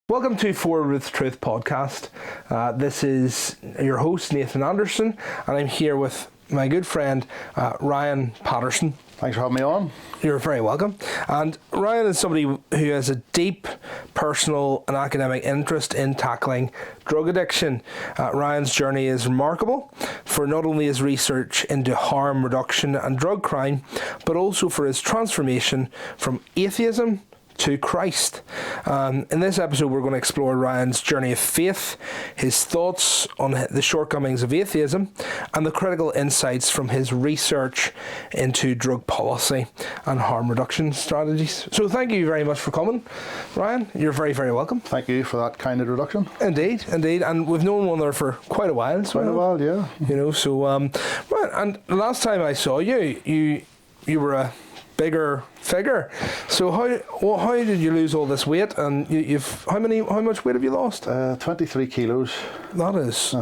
Welcome to Forward with Truth podcast. This is your host, Nathan Anderson, and I'm here with my good friend, Ryan Patterson. Thanks for having me on. You're very welcome. And Ryan is somebody who has a deep personal and academic interest in tackling drug addiction. Ryan's journey is remarkable for not only his research into harm reduction and drug crime, but also for his transformation from atheism to Christ. In this episode, we're going to explore Ryan's journey of faith, his thoughts on the shortcomings of atheism, and the critical insights from his research into drug policy and harm reduction strategies. So thank you very much for coming, Ryan. You're very, very welcome. Thank you for that kind introduction. Indeed. And we've known one another for quite a while. Yeah. You know, so, right, and the last time I saw you, you were a bigger figure. So how did you lose all this weight? And how much weight have you lost? 23 kilos. That is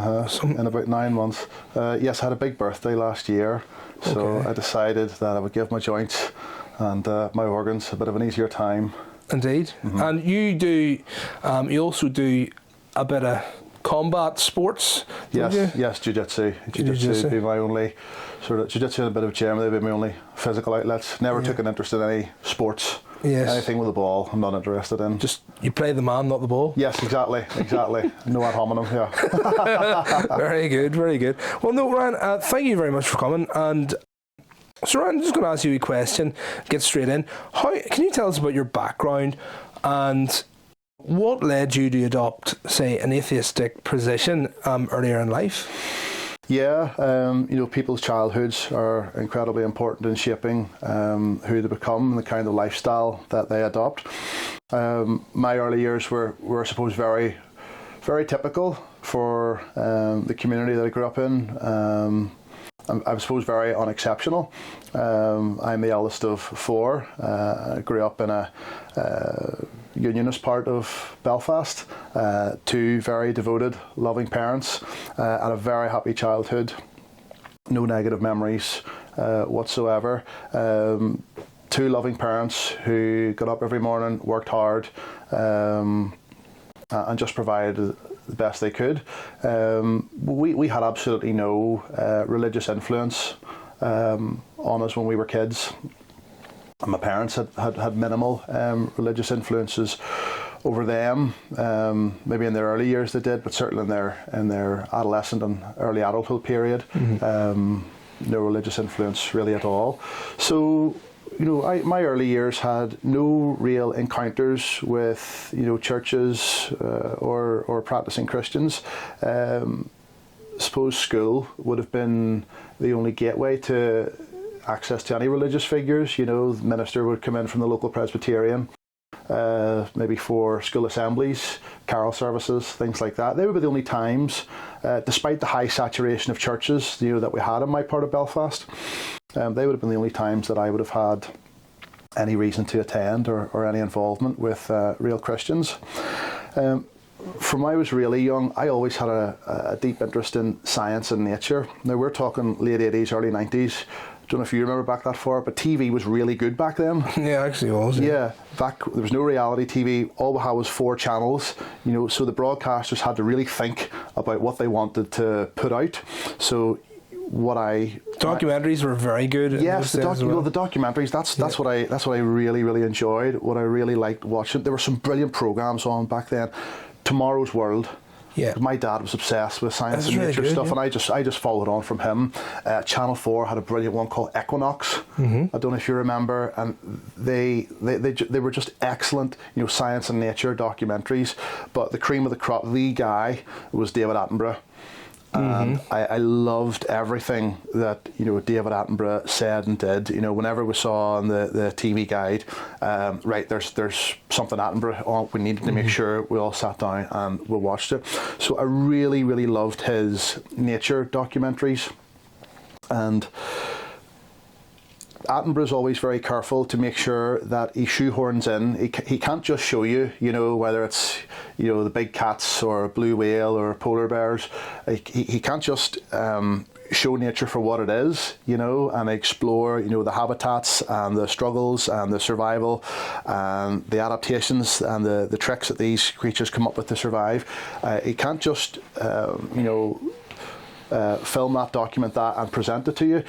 in about 9 months. Yes, I had a big birthday last year, so I decided that I would give my joints and my organs a bit of an easier time. Indeed. Mm-hmm. And you also do a bit of combat sports. Yes, jiu-jitsu. Jiu-jitsu would be my only sort of jiu-jitsu and a bit of gym. They'd be my only physical outlets. Never took an interest in any sports. Yes. Anything with a ball, I'm not interested in. Just you play the man, not the ball. Yes, exactly. No ad hominem. Yeah. Very good. Well, no, Ryan, thank you very much for coming. And so, Ryan, I'm just going to ask you a question. Get straight in. Can you tell us about your background and what led you to adopt, say, an atheistic position earlier in life? Yeah, people's childhoods are incredibly important in shaping who they become and the kind of lifestyle that they adopt. My early years were I suppose, very, very typical for the community that I grew up in. I suppose very unexceptional. I'm the eldest of four. I grew up in a unionist part of Belfast. Two very devoted, loving parents. Had a very happy childhood. No negative memories whatsoever. Two loving parents who got up every morning, worked hard, and just provided the best they could. We had absolutely no religious influence on us when we were kids. And my parents had minimal religious influences over them. Maybe in their early years they did, but certainly in their adolescent and early adulthood period, no religious influence really at all. So, my early years had no real encounters with, churches or practicing Christians. Suppose school would have been the only gateway to access to any religious figures. The minister would come in from the local Presbyterian, maybe for school assemblies, carol services, things like that. They would be the only times, despite the high saturation of churches, that we had in my part of Belfast. They would have been the only times that I would have had any reason to attend or any involvement with real Christians. From when I was really young, I always had a deep interest in science and nature. Now, we're talking late 80s, early 90s. I don't know if you remember back that far, but TV was really good back then. Yeah, actually it was. Yeah, there was no reality TV. All we had was 4 channels, so the broadcasters had to really think about what they wanted to put out. So documentaries were very good. Yes, the documentaries. That's what I really, really enjoyed. What I really liked watching. There were some brilliant programs on back then. Tomorrow's World. Yeah. My dad was obsessed with science and nature stuff, and I just followed on from him. Channel 4 had a brilliant one called Equinox. I don't know if you remember, and they were just excellent, science and nature documentaries. But the cream of the crop, the guy, was David Attenborough. And I loved everything that David Attenborough said and did. Whenever we saw on the TV guide, there's something Attenborough on, we needed to make sure we all sat down and we watched it. So I really, really loved his nature documentaries, and Attenborough's always very careful to make sure that he shoehorns in. He can't just show you, whether it's, the big cats or blue whale or polar bears. He can't just show nature for what it is, and explore, the habitats and the struggles and the survival and the adaptations and the tricks that these creatures come up with to survive. He can't just, film that, document that, and present it to you.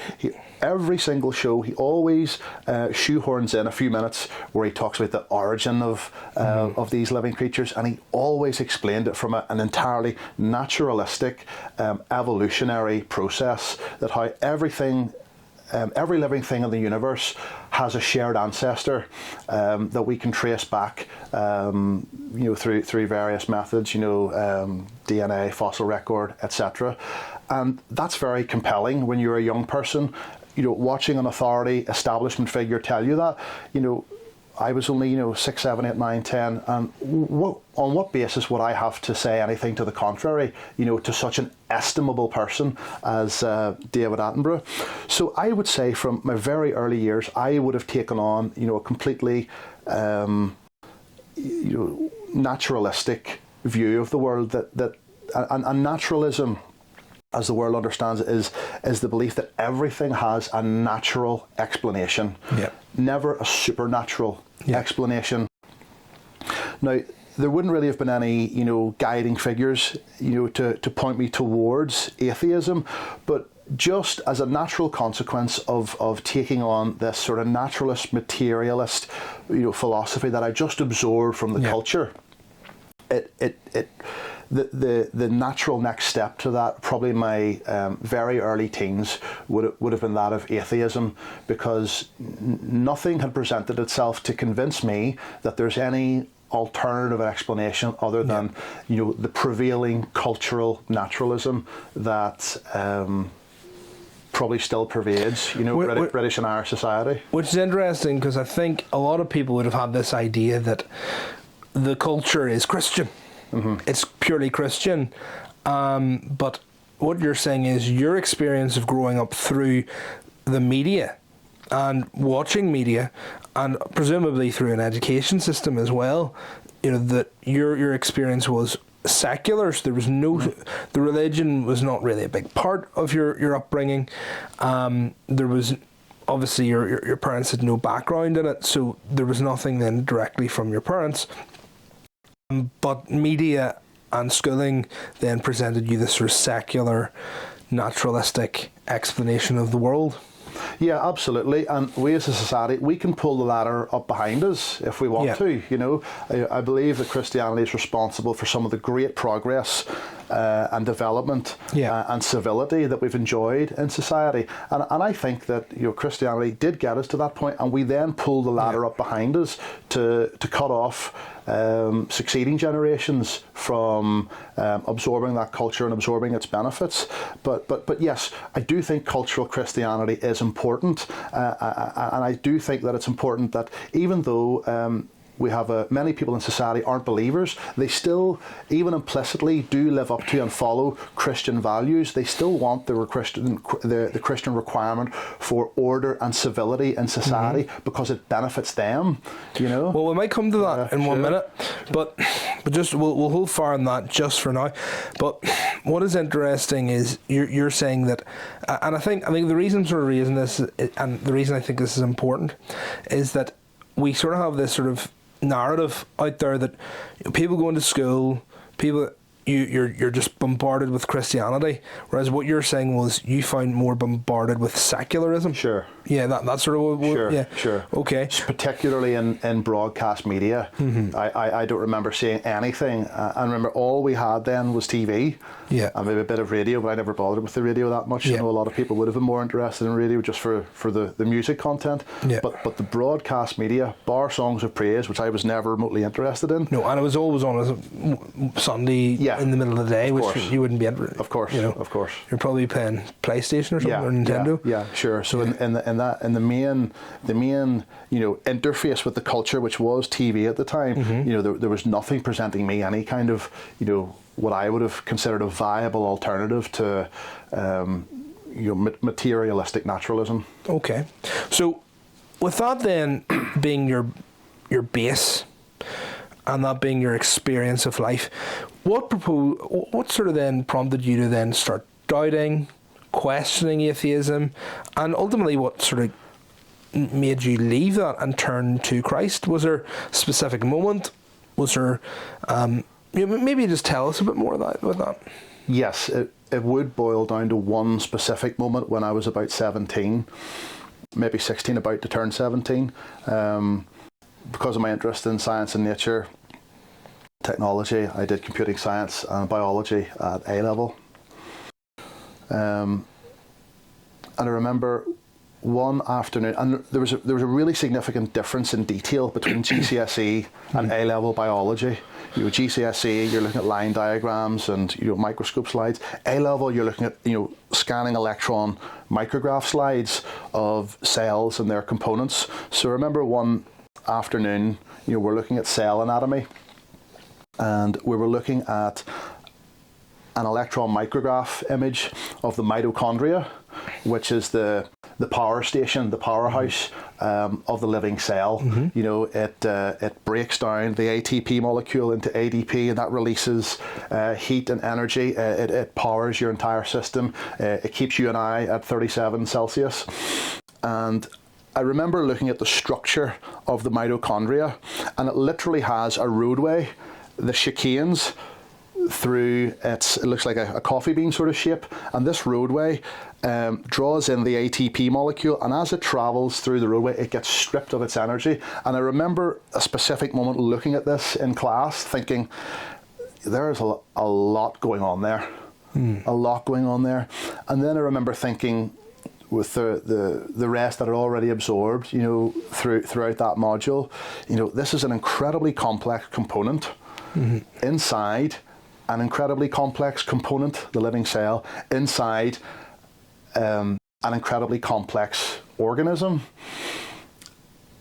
Every single show, he always shoehorns in a few minutes where he talks about the origin of these living creatures, and he always explained it from an entirely naturalistic, evolutionary process, that how everything, every living thing in the universe has a shared ancestor that we can trace back, through various methods, DNA, fossil record, etc. And that's very compelling when you're a young person, watching an authority establishment figure tell you that. I was only, 6, 7, 8, 9, 10, and on what basis would I have to say anything to the contrary, to such an estimable person as David Attenborough? So I would say from my very early years, I would have taken on, a completely, naturalistic view of the world, and naturalism, as the world understands it, is the belief that everything has a natural explanation, never a supernatural explanation. Now, there wouldn't really have been any, guiding figures, to point me towards atheism, but just as a natural consequence of taking on this sort of naturalist, materialist, philosophy that I just absorbed from the culture, the natural next step to that, probably my very early teens, would have been that of atheism, because nothing had presented itself to convince me that there's any alternative explanation other than the prevailing cultural naturalism that probably still pervades British and Irish society. Which is interesting, because I think a lot of people would have had this idea that the culture is Christian. It's purely Christian, but what you're saying is your experience of growing up through the media and watching media, and presumably through an education system as well, that your experience was secular. So there was the religion was not really a big part of your upbringing. There was obviously your parents had no background in it, so there was nothing then directly from your parents. But media and schooling then presented you this sort of secular, naturalistic explanation of the world. Yeah, absolutely. And we as a society, we can pull the ladder up behind us if we want to. I believe that Christianity is responsible for some of the great progress and development and civility that we've enjoyed in society. And I think that Christianity did get us to that point, and we then pulled the ladder up behind us to cut off succeeding generations from absorbing that culture and absorbing its benefits. But yes, I do think cultural Christianity is important, and I do think that it's important that even though we have many people in society aren't believers, they still, even implicitly, do live up to and follow Christian values. They still want the Christian requirement for order and civility in society because it benefits them. Well, we might come to that in 1 minute, but just we'll hold fire on that just for now. But what is interesting is you're saying that, and I think the reason for raising this, and the reason I think this is important, is that we sort of have this sort of narrative out there that people going to school, you're just bombarded with Christianity, whereas what you're saying was you found more bombarded with secularism. Sure. Yeah, that's sort of what. Sure. Okay. Particularly in broadcast media, I don't remember seeing anything. I remember all we had then was TV. Yeah. And maybe a bit of radio, but I never bothered with the radio that much. I know a lot of people would have been more interested in radio just for the music content. Yeah. But the broadcast media, bar songs of praise, which I was never remotely interested in. No, and it was always on a Sunday in the middle of the day, which you wouldn't be interested. Of course. Of course. You're probably playing PlayStation or something, or Nintendo. Yeah, sure. So in the main interface with the culture, which was TV at the time, there was nothing presenting me any kind of what I would have considered a viable alternative to materialistic naturalism. Okay, so with that then being your base, and that being your experience of life, what sort of then prompted you to then start doubting, questioning atheism, and ultimately what sort of made you leave that and turn to Christ? Was there a specific moment? Was there, maybe just tell us a bit more about that. Yes, it would boil down to one specific moment when I was about 17, maybe 16, about to turn 17. Because of my interest in science and nature, technology, I did computing science and biology at A level. And I remember one afternoon, and there was a really significant difference in detail between GCSE and A level biology. GCSE, you're looking at line diagrams and microscope slides. A level, you're looking at scanning electron micrograph slides of cells and their components. So I remember one afternoon, we're looking at cell anatomy, and we were looking at an electron micrograph image of the mitochondria, which is the power station, the powerhouse of the living cell. It breaks down the ATP molecule into ADP, and that releases heat and energy. It powers your entire system. It keeps you and I at 37 Celsius. And I remember looking at the structure of the mitochondria, and it literally has a roadway, the chicanes, through it looks like a coffee bean sort of shape, and this roadway draws in the ATP molecule, and as it travels through the roadway it gets stripped of its energy. And I remember a specific moment looking at this in class thinking, there's a lot going on there, a lot going on there. And then I remember thinking, with the rest that are already absorbed, throughout that module, this is an incredibly complex component inside an incredibly complex component, the living cell, inside an incredibly complex organism.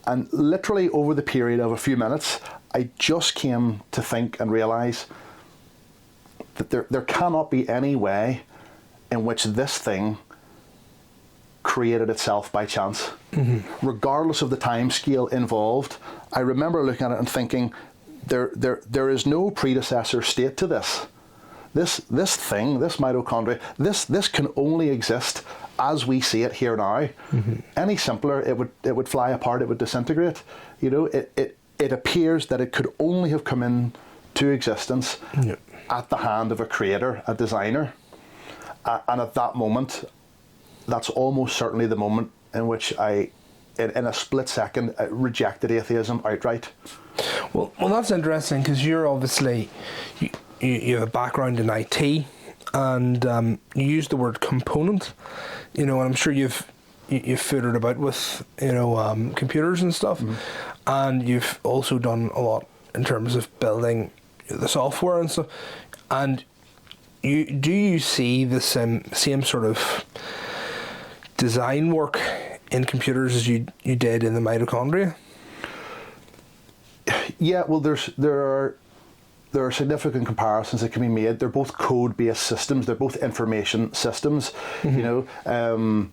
And literally over the period of a few minutes, I just came to think and realise that there cannot be any way in which this thing created itself by chance. Regardless of the time scale involved, I remember looking at it and thinking, there is no predecessor state to this. This thing, this mitochondria, this can only exist as we see it here now. Any simpler, it would fly apart, it would disintegrate. It appears that it could only have come into existence at the hand of a creator, a designer. And at that moment, that's almost certainly the moment in which I, in a split second, rejected atheism outright. Well, that's interesting, because you're obviously, you have a background in IT, and you use the word component, and I'm sure you've footed about with computers and stuff, and you've also done a lot in terms of building the software and stuff. And do you see the same sort of design work in computers as you did in the mitochondria? Yeah, well, there are significant comparisons that can be made. They're both code-based systems. They're both information systems. In the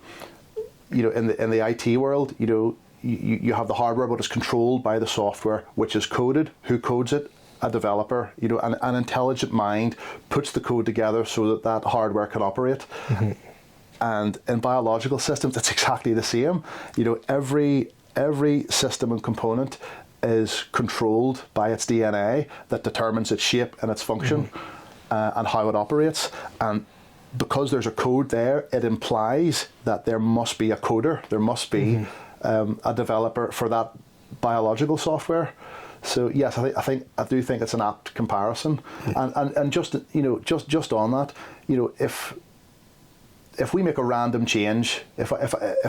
IT world, you have the hardware, but it's controlled by the software, which is coded. Who codes it? A developer. An intelligent mind puts the code together so that hardware can operate. And in biological systems, it's exactly the same. Every system and component is controlled by its DNA that determines its shape and its function and how it operates. And because there's a code there, it implies that there must be a coder, there must be a developer for that biological software. So yes, I do think it's an apt comparison. And just on that, if we make a random change, if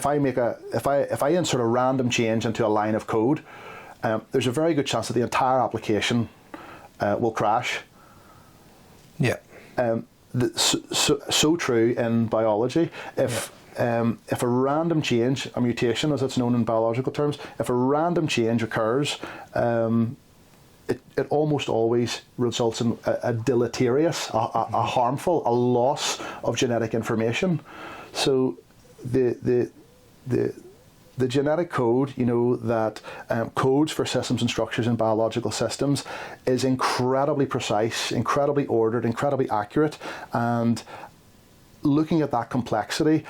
I insert a random change into a line of code, there's a very good chance that the entire application will crash. Yeah. So true in biology. If a random change, a mutation as it's known in biological terms, if a random change occurs, it almost always results in a deleterious, a harmful, a loss of genetic information. So the the genetic code, that codes for systems and structures in biological systems is incredibly precise, incredibly ordered, incredibly accurate. And looking at that complexity,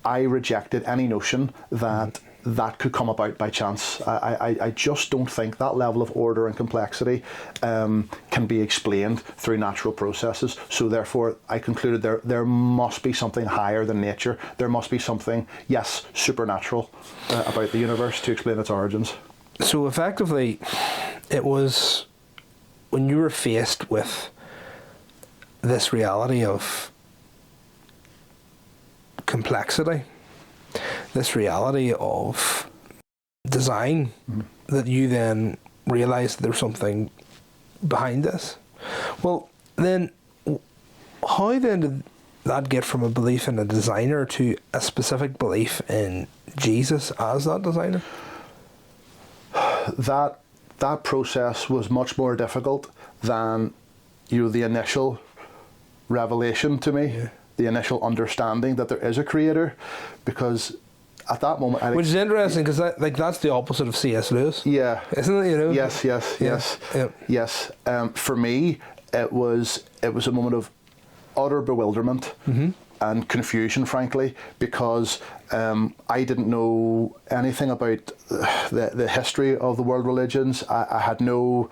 I rejected any notion that that could come about by chance. I just don't think that level of order and complexity can be explained through natural processes. So therefore, I concluded there must be something higher than nature. There must be something, yes, supernatural about the universe to explain its origins. So effectively, it was when you were faced with this reality of complexity, this reality of design, that you then realised there's something behind this. Well, then, how then did that get from a belief in a designer to a specific belief in Jesus as that designer? That process was much more difficult than the initial revelation to me. Yeah. The initial understanding that there is a creator, because at that moment, which is interesting, because that's the opposite of C.S. Lewis. Yeah, isn't it? Yes. For me, it was a moment of utter bewilderment and confusion, frankly, because I didn't know anything about the history of the world religions. I had no.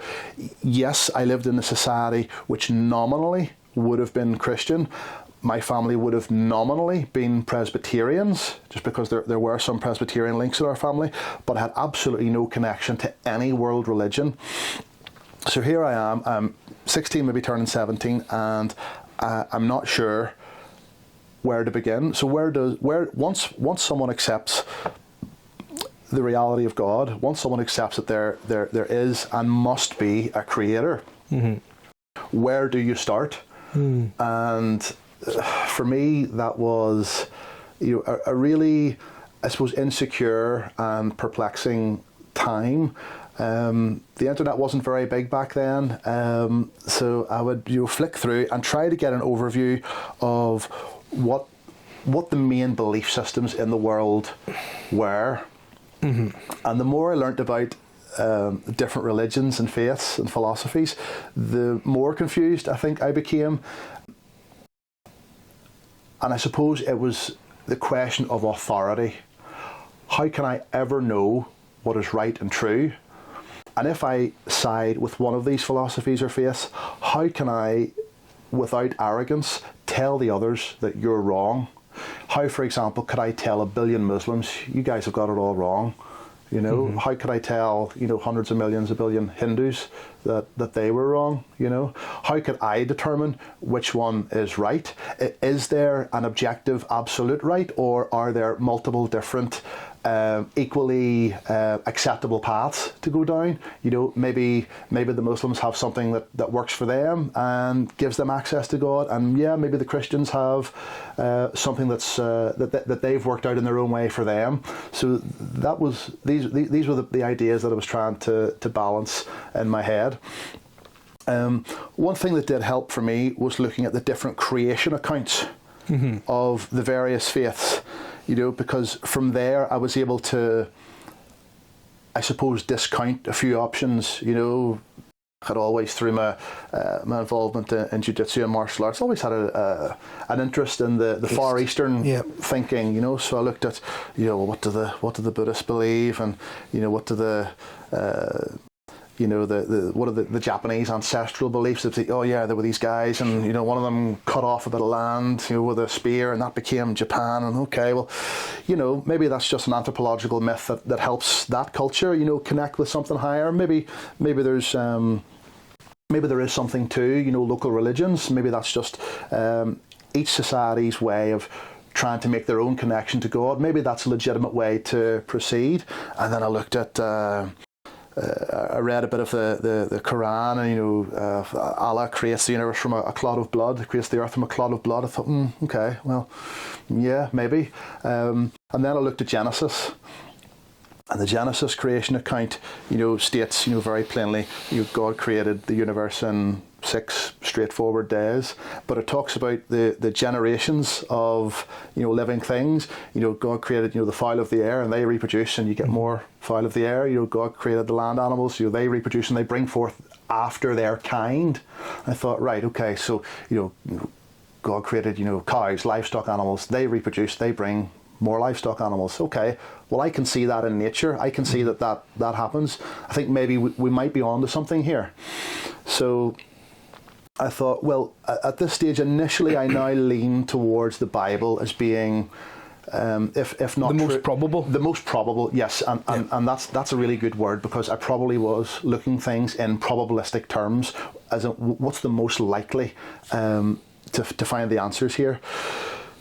Yes, I lived in a society which nominally would have been Christian. My family would have nominally been Presbyterians, just because there were some Presbyterian links in our family, but had absolutely no connection to any world religion. So here I am, I'm 16, maybe turning 17, and I'm not sure where to begin. So once someone accepts the reality of God, once someone accepts that there is and must be a creator, where do you start? And for me, that was, a really, I suppose, insecure and perplexing time. The internet wasn't very big back then, so I would flick through and try to get an overview of what the main belief systems in the world were. And the more I learnt about different religions and faiths and philosophies, the more confused I think I became. And I suppose it was the question of authority. How can I ever know what is right and true? And if I side with one of these philosophies or faiths, how can I, without arrogance, tell the others that you're wrong? How, for example, could I tell 1 billion Muslims, you guys have got it all wrong? How could I tell, hundreds of millions, 1 billion Hindus that they were wrong? How could I determine which one is right? Is there an objective absolute right, or are there multiple different equally acceptable paths to go down? Maybe the Muslims have something that works for them and gives them access to God, and maybe the Christians have something that's that they've worked out in their own way for them. So that was these were the ideas that I was trying to balance in my head. One thing that did help for me was looking at the different creation accounts of the various faiths. Because from there I was able to, I suppose, discount a few options. I had always, through my involvement in jiu-jitsu and martial arts, always had an interest in the Far Eastern thinking. So I looked at, what do the Buddhists believe, and what do what are the Japanese ancestral beliefs? They say, oh yeah, there were these guys, and one of them cut off a bit of land, with a spear, and that became Japan. And okay, well, maybe that's just an anthropological myth that helps that culture, connect with something higher. Maybe there's maybe there is something to local religions. Maybe that's just each society's way of trying to make their own connection to God. Maybe that's a legitimate way to proceed. And then I looked at. I read a bit of the Quran, and Allah creates the universe from a clot of blood, creates the earth from a clot of blood. I thought, okay, well, yeah, maybe. And then I looked at Genesis, and the Genesis creation account, states, very plainly, God created the universe in 6 straightforward days, but it talks about the generations of, living things. God created, the fowl of the air, and they reproduce, and you get more fowl of the air. God created the land animals, they reproduce and they bring forth after their kind. I thought, right, okay, so, God created, cows, livestock animals, they reproduce, they bring more livestock animals. Okay, well, I can see that in nature. I can see that happens. I think maybe we might be on to something here. So I thought, well, at this stage, initially, I now lean towards the Bible as being, if not the most probable. The most probable, yes, and that's a really good word, because I probably was looking things in probabilistic terms, as in what's the most likely to find the answers here.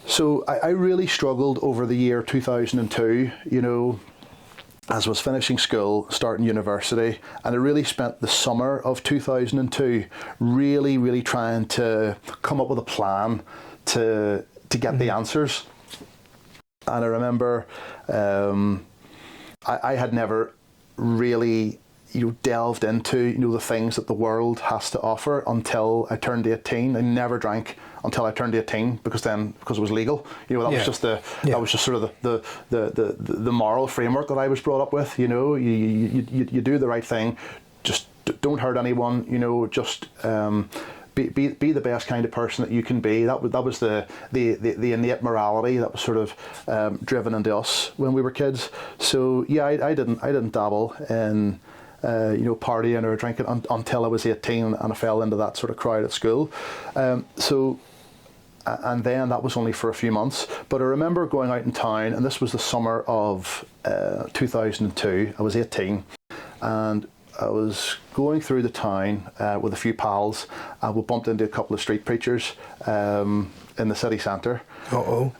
So I really struggled over the year 2002, as I was finishing school, starting university, and I really spent the summer of 2002 really, really trying to come up with a plan to get the answers. And I remember I had never really delved into the things that the world has to offer until I turned 18. I never drank until I turned 18 because it was legal. That was just that was just sort of the moral framework that I was brought up with. You do the right thing, just don't hurt anyone. Just be the best kind of person that you can be. That was the innate morality that was sort of driven into us when we were kids. So yeah, I didn't dabble in partying or drinking until I was 18, and I fell into that sort of crowd at school. And then that was only for a few months. But I remember going out in town, and this was the summer of 2002. I was 18, and I was going through the town with a few pals, and we bumped into a couple of street preachers in the city centre. Yeah,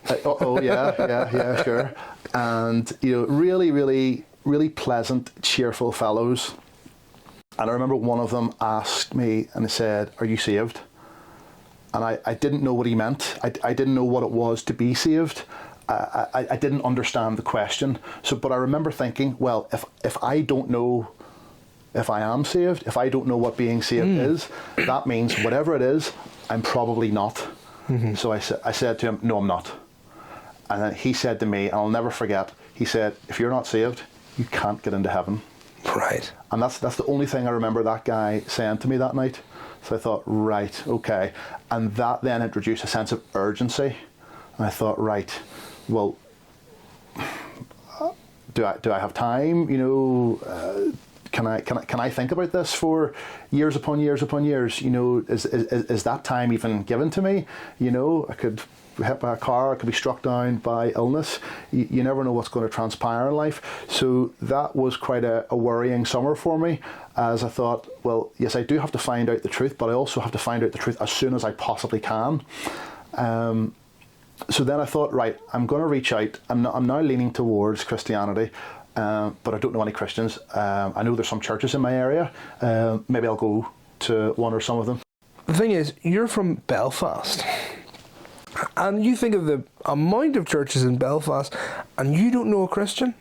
sure. And really, really, really pleasant, cheerful fellows. And I remember one of them asked me, and he said, "Are you saved?" And I didn't know what he meant. I didn't know what it was to be saved. I didn't understand the question. But I remember thinking, well, if I don't know if I am saved, if I don't know what being saved is, that means whatever it is, I'm probably not. So I said to him, "No, I'm not." And then he said to me, and I'll never forget, he said, "If you're not saved, you can't get into heaven." Right. And that's the only thing I remember that guy saying to me that night. So I thought, right, okay. And that then introduced a sense of urgency. And I thought, right, well, do I have time? Can I think about this for years upon years upon years? Is that time even given to me? I could be hit by a car, I could be struck down by illness. You never know what's going to transpire in life. So that was quite a worrying summer for me, as I thought, well, yes, I do have to find out the truth, but I also have to find out the truth as soon as I possibly can. So then I thought, right, I'm going to reach out. I'm now leaning towards Christianity, but I don't know any Christians. I know there's some churches in my area. Maybe I'll go to one or some of them. The thing is, you're from Belfast, and you think of the amount of churches in Belfast, and you don't know a Christian?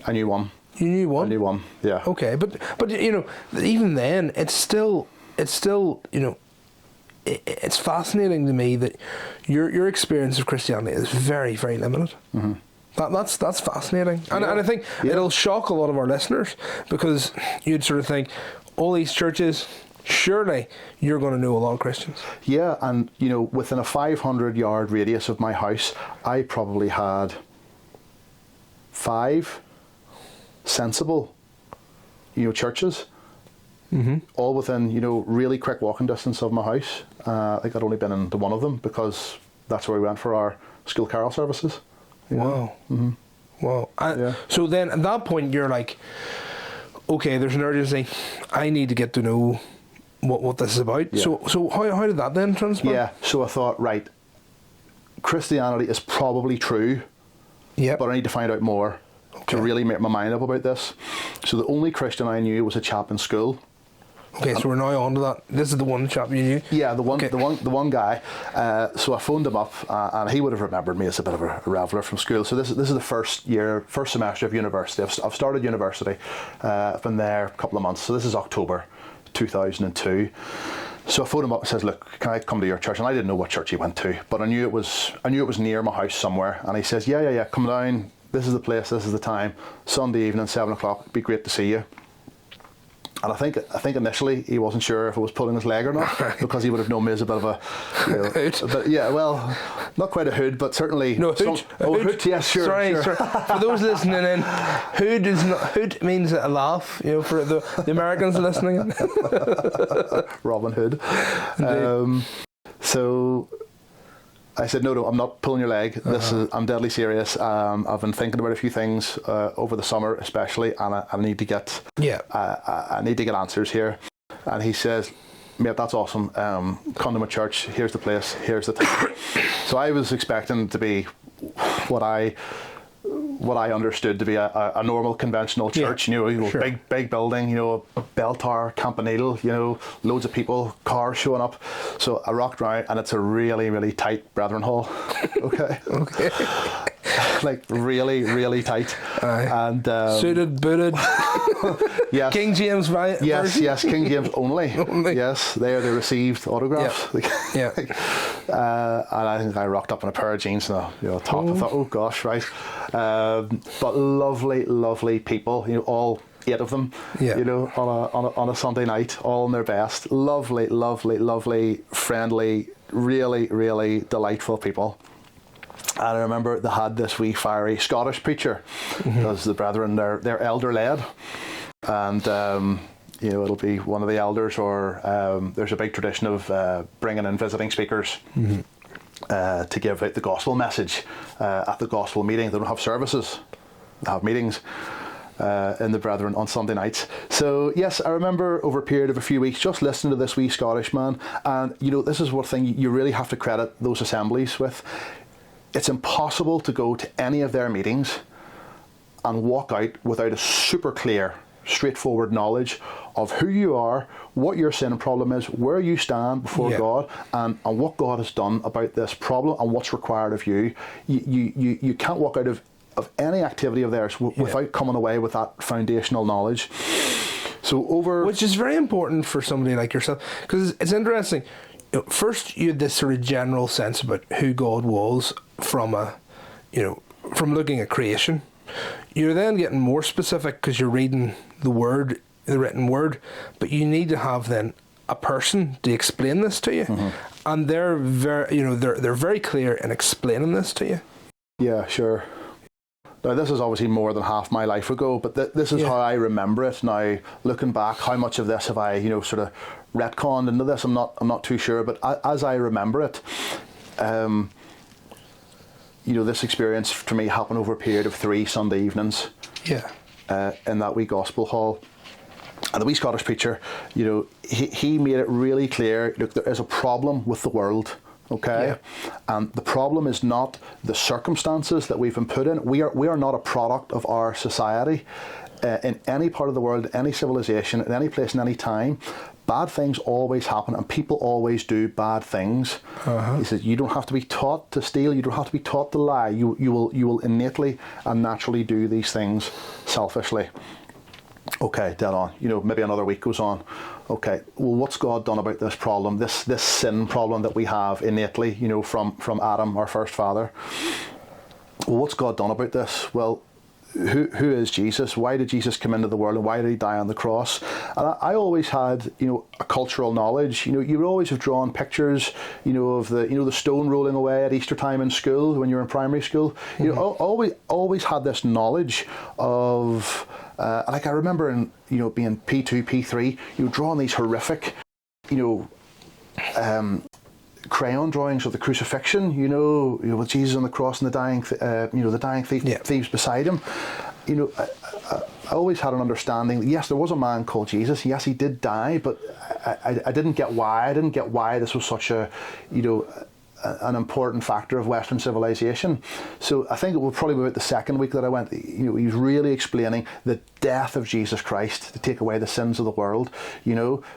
I knew one. You knew one? I knew one, yeah. Okay, but even then, it's still it's fascinating to me that your experience of Christianity is very, very limited. Mm-hmm. That's fascinating, and I think it'll shock a lot of our listeners, because you'd sort of think, all these churches, surely you're going to know a lot of Christians. Yeah, and within a 500-yard radius of my house, I probably had 5 sensible, churches, all within, really quick walking distance of my house. I think I'd only been into one of them because that's where we went for our school carol services. Wow. Mm-hmm. Wow. So then at that point you're like, okay, there's an urgency. I need to get to know what this is about. Yeah. So how did that then transpire? Yeah, so I thought, right, Christianity is probably true, but I need to find out more to really make my mind up about this. So the only Christian I knew was a chap in school. Okay, so we're now on to that. This is the one chap you knew? Yeah, the one guy. So I phoned him up, and he would have remembered me as a bit of a reveller from school. So this is the first semester of university. I've started university. I've been there a couple of months. So this is October 2002. So I phoned him up and says, look, can I come to your church? And I didn't know what church he went to, but I knew it was near my house somewhere. And he says, yeah, come down. This is the place, this is the time. Sunday evening, 7 o'clock. It'd be great to see you. And I think initially he wasn't sure if it was pulling his leg or not, because he would have known me as a bit of a, hood. But yeah, well, not quite a hood, but certainly hood. Hood, yes, sure. Sorry. For those listening in, hood means a laugh. For the Americans listening in. Robin Hood. So I said, no, I'm not pulling your leg. I'm deadly serious. I've been thinking about a few things over the summer, especially, and I need to get I need to get answers here. And he says, mate, that's awesome. Come to my church. Here's the place. Here's the time. So I was expecting to be what I understood to be a normal conventional church, sure. big building, a bell tower, campanile, loads of people, cars showing up. So I rocked around, and it's a really, really tight brethren hall. Okay. Like really, really tight. And suited, booted. Yes. King James version? Yes, King James only. Yes, they received autographs. Yeah. And I think I rocked up in a pair of jeans and a top. I thought, oh gosh, right. But lovely, lovely people. All 8 of them. On a Sunday night, all in their best. Lovely, lovely, lovely, friendly, really, really delightful people. And I remember they had this wee fiery Scottish preacher, because the brethren, they're elder led, and it'll be one of the elders, or there's a big tradition of bringing in visiting speakers to give out the gospel message at the gospel meeting. They don't have services; they have meetings in the brethren on Sunday nights. So yes, I remember over a period of a few weeks just listening to this wee Scottish man, and this is one thing you really have to credit those assemblies with. It's impossible to go to any of their meetings and walk out without a super clear, straightforward knowledge of who you are, what your sin problem is, where you stand before God, and what God has done about this problem and what's required of you. You can't walk out of any activity of theirs without coming away with that foundational knowledge. Which is very important for somebody like yourself, because it's interesting. First, you had this sort of general sense about who God was from looking at creation. You're then getting more specific because you're reading the written word, but you need to have then a person to explain this to you, and they're very clear in explaining this to you. Yeah, sure. Now, this is obviously more than half my life ago, but this is how I remember it now. Looking back, how much of this have I, sort of retconned into this? I'm not too sure, but as I remember it, this experience for me happened over a period of 3 Sunday evenings. Yeah. In that wee gospel hall. And the wee Scottish preacher, he made it really clear, look, there is a problem with the world. Okay, and the problem is not the circumstances that we've been put in. We are not a product of our society. In any part of the world, any civilization, in any place, in any time, bad things always happen, and people always do bad things. He says you don't have to be taught to steal. You don't have to be taught to lie. You will innately and naturally do these things selfishly. Okay, dead on. Maybe another week goes on. Okay, well, what's God done about this problem, this sin problem that we have innately, from Adam, our first father? Well, what's God done about this? Well, who is Jesus? Why did Jesus come into the world, and why did he die on the cross? And I always had, a cultural knowledge. You would always have drawn pictures, of the stone rolling away at Easter time in school when you were in primary school. Always had this knowledge of. Like I remember in being P2, P3, drawing these horrific, crayon drawings of the crucifixion, with Jesus on the cross and the dying thieves beside him. I always had an understanding that yes, there was a man called Jesus. Yes, he did die, but I didn't get why. I didn't get why this was such a, an important factor of Western civilization. So I think it was probably about the second week that I went, he was really explaining the death of Jesus Christ to take away the sins of the world.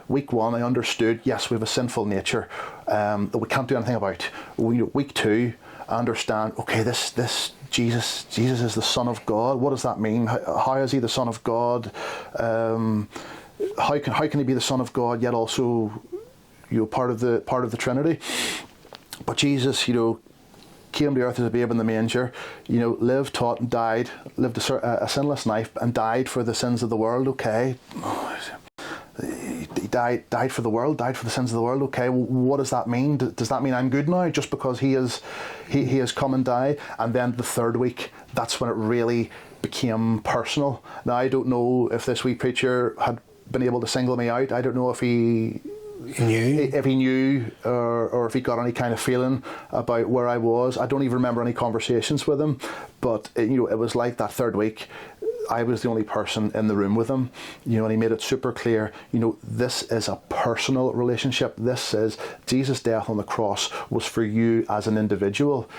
Week 1 I understood, yes, we have a sinful nature that we can't do anything about. Week 2 I understand, okay, this Jesus is the Son of God. What does that mean? How is he the Son of God? how can he be the Son of God yet also, part of the Trinity? But Jesus, came to earth as a babe in the manger, lived, taught, and died, lived a sinless life, and died for the sins of the world. Okay, he died for the world, died for the sins of the world. Okay, well, what does that mean? Does that mean I'm good now just because he has come and died? And then the third week, that's when it really became personal. Now, I don't know if this wee preacher had been able to single me out. I don't know if he knew or if he got any kind of feeling about where I was. I don't even remember any conversations with him, but it was like that third week I was the only person in the room with him, and he made it super clear, this is a personal relationship. This is Jesus' death on the cross was for you as an individual,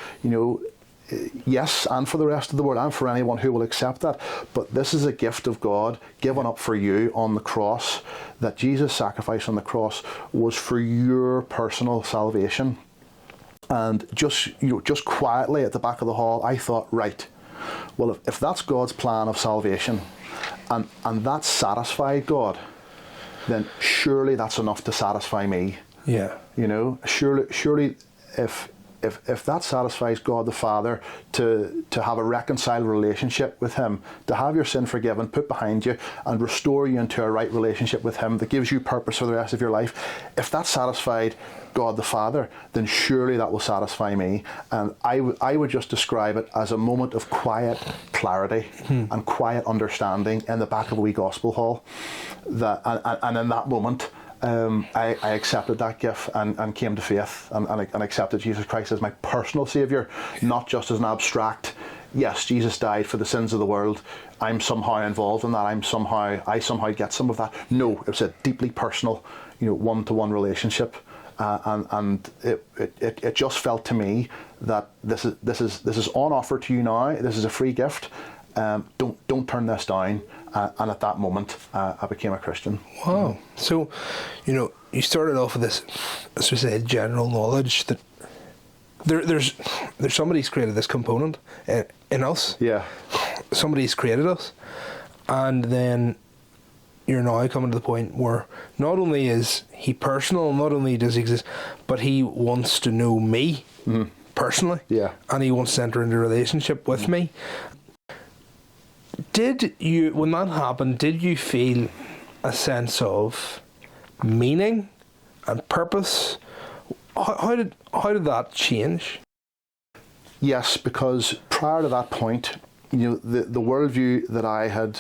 yes, and for the rest of the world, and for anyone who will accept that. But this is a gift of God given up for you on the cross. That Jesus' sacrifice on the cross was for your personal salvation. And just quietly at the back of the hall, I thought, right, well, if that's God's plan of salvation, and that satisfied God, then surely that's enough to satisfy me. Yeah. Surely if that satisfies God the Father to have a reconciled relationship with Him, to have your sin forgiven, put behind you, and restore you into a right relationship with Him that gives you purpose for the rest of your life, if that satisfied God the Father, then surely that will satisfy me. And I would just describe it as a moment of quiet clarity and quiet understanding in the back of a wee gospel hall. And in that moment, I accepted that gift and came to faith and accepted Jesus Christ as my personal Saviour, not just as an abstract, yes, Jesus died for the sins of the world, I'm somehow involved in that, I somehow get some of that. No, it was a deeply personal, one-to-one relationship. And it just felt to me that this is on offer to you now. This is a free gift. Don't turn this down. And at that moment, I became a Christian. Wow! So, you started off with this, as we say, general knowledge that there's somebody's created this component in us. Yeah. Somebody's created us, and then you're now coming to the point where not only is he personal, not only does he exist, but he wants to know me personally. Yeah. And he wants to enter into a relationship with me. Did you, when that happened, did you feel a sense of meaning and purpose? How did that change? Yes, because prior to that point, the worldview that I had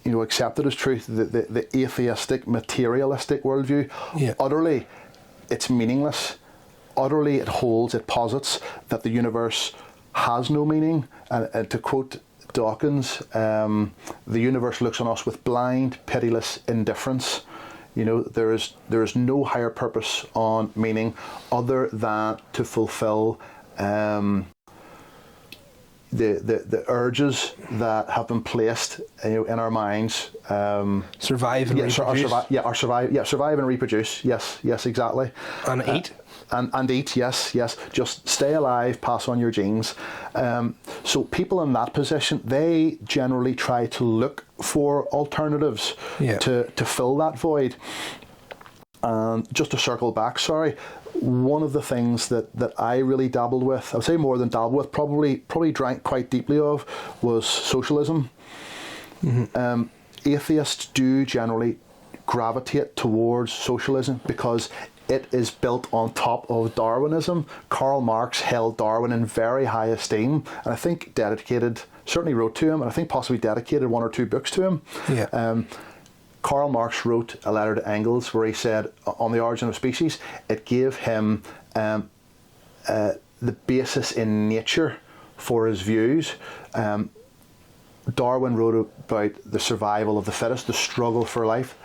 accepted as truth, the atheistic, materialistic worldview, utterly, it's meaningless. Utterly, it posits that the universe has no meaning. And to quote Dawkins, the universe looks on us with blind, pitiless indifference. There is no higher purpose on meaning other than to fulfill the urges that have been placed in our minds. Survive and reproduce. Survive and reproduce. Yes, exactly. And eat. And eat, yes. Just stay alive, pass on your genes. So people in that position, they generally try to look for alternatives to fill that void. And just to circle back, one of the things that I really dabbled with, I would say more than dabbled with, probably drank quite deeply of, was socialism. Atheists do generally gravitate towards socialism because it is built on top of Darwinism. Karl Marx held Darwin in very high esteem, and I think certainly wrote to him, and I think possibly dedicated one or two books to him. Yeah. Karl Marx wrote a letter to Engels where he said, on the origin of species, it gave him the basis in nature for his views. Darwin wrote about the survival of the fittest, the struggle for life,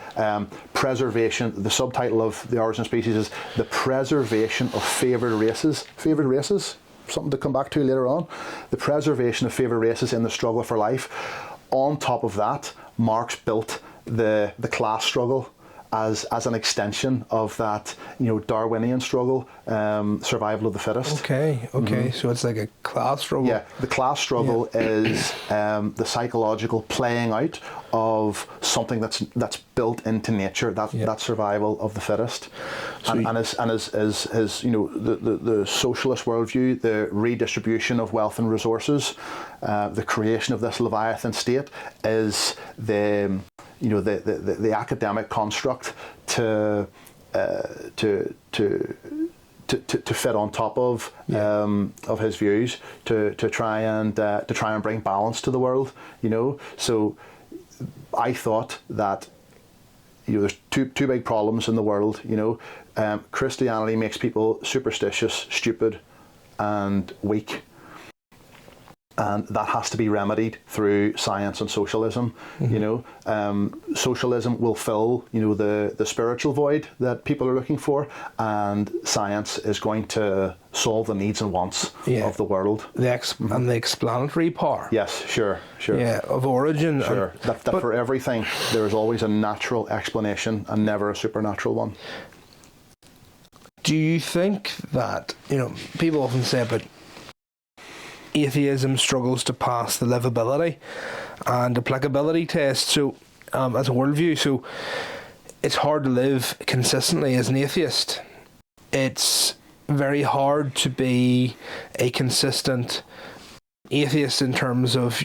preservation. The subtitle of The Origin of Species is The Preservation of Favoured Races. Favoured races, something to come back to later on. The preservation of favoured races in the struggle for life. On top of that, Marx built the class struggle as an extension of that, Darwinian struggle, survival of the fittest. Okay. So it's like a class struggle. Yeah, the class struggle is the psychological playing out of something that's built into nature, that survival of the fittest. So and as the socialist worldview, the redistribution of wealth and resources, the creation of this Leviathan state is the academic construct to fit on top of his views, to try and bring balance to the world. So I thought that there's two big problems in the world. Christianity makes people superstitious, stupid, and weak. And that has to be remedied through science and socialism. Socialism will fill, the spiritual void that people are looking for, and science is going to solve the needs and wants of the world. And the explanatory power. Yes, sure. Yeah, of origin. Sure. That for everything there is always a natural explanation and never a supernatural one. Do you think that people often say about atheism struggles to pass the livability and applicability test, so as a worldview, so it's hard to live consistently as an atheist. It's very hard to be a consistent atheist in terms of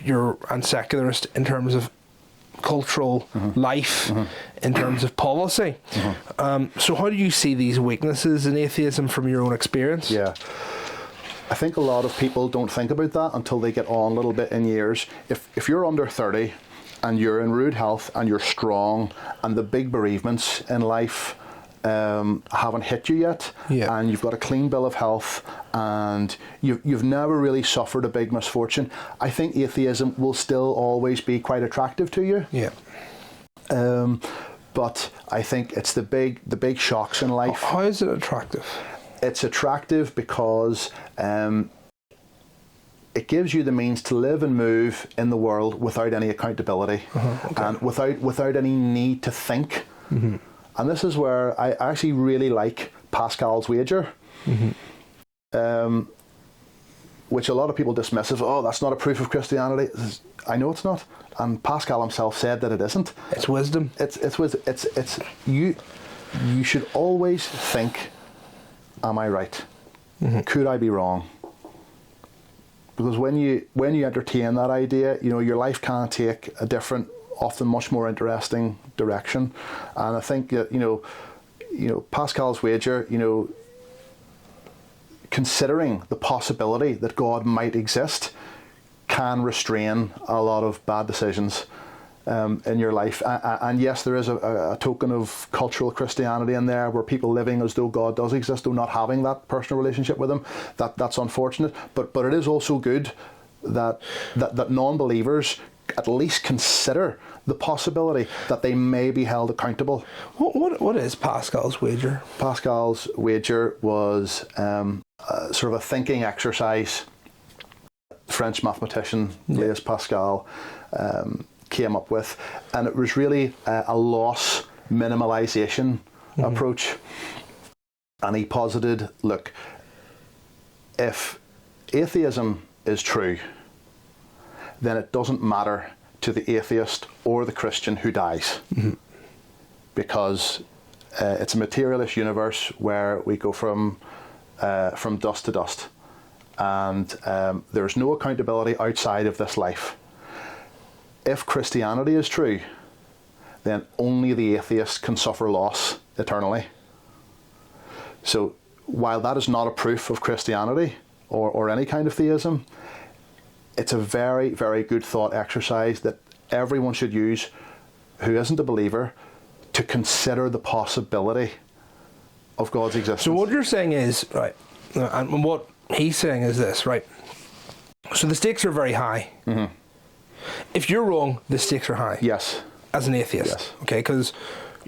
and secularist in terms of cultural life, in terms of policy. So how do you see these weaknesses in atheism from your own experience? Yeah. I think a lot of people don't think about that until they get on a little bit in years. If you're under 30 and you're in rude health and you're strong and the big bereavements in life haven't hit you yet, and you've got a clean bill of health and you've never really suffered a big misfortune, I think atheism will still always be quite attractive to you. But I think it's the big shocks in life. How is it attractive? It's attractive because it gives you the means to live and move in the world without any accountability, and without any need to think. And this is where I actually really like Pascal's wager, which a lot of people dismiss as, oh, that's not a proof of Christianity. I know it's not, and Pascal himself said that it isn't. It's wisdom. It's you should always think, am I right? Could I be wrong? Because when you entertain that idea, your life can take a different, often much more interesting direction. And I think that Pascal's wager, considering the possibility that God might exist, can restrain a lot of bad decisions in your life. And yes, there is a token of cultural Christianity in there, where people living as though God does exist, though not having that personal relationship with him. That's unfortunate. But it is also good that non-believers at least consider the possibility that they may be held accountable. What is Pascal's wager? Pascal's wager was sort of a thinking exercise. French mathematician Blaise Pascal came up with, and it was really a loss minimalisation approach. And he posited, look, if atheism is true, then it doesn't matter to the atheist or the Christian who dies, because it's a materialist universe where we go from dust to dust, and there's no accountability outside of this life. If Christianity is true, then only the atheist can suffer loss eternally. So while that is not a proof of Christianity or any kind of theism, it's a very, very good thought exercise that everyone should use who isn't a believer, to consider the possibility of God's existence. So what you're saying is, right, and what he's saying is this, right? So the stakes are very high. If you're wrong, the stakes are high. Yes. As an atheist. Yes. Okay, because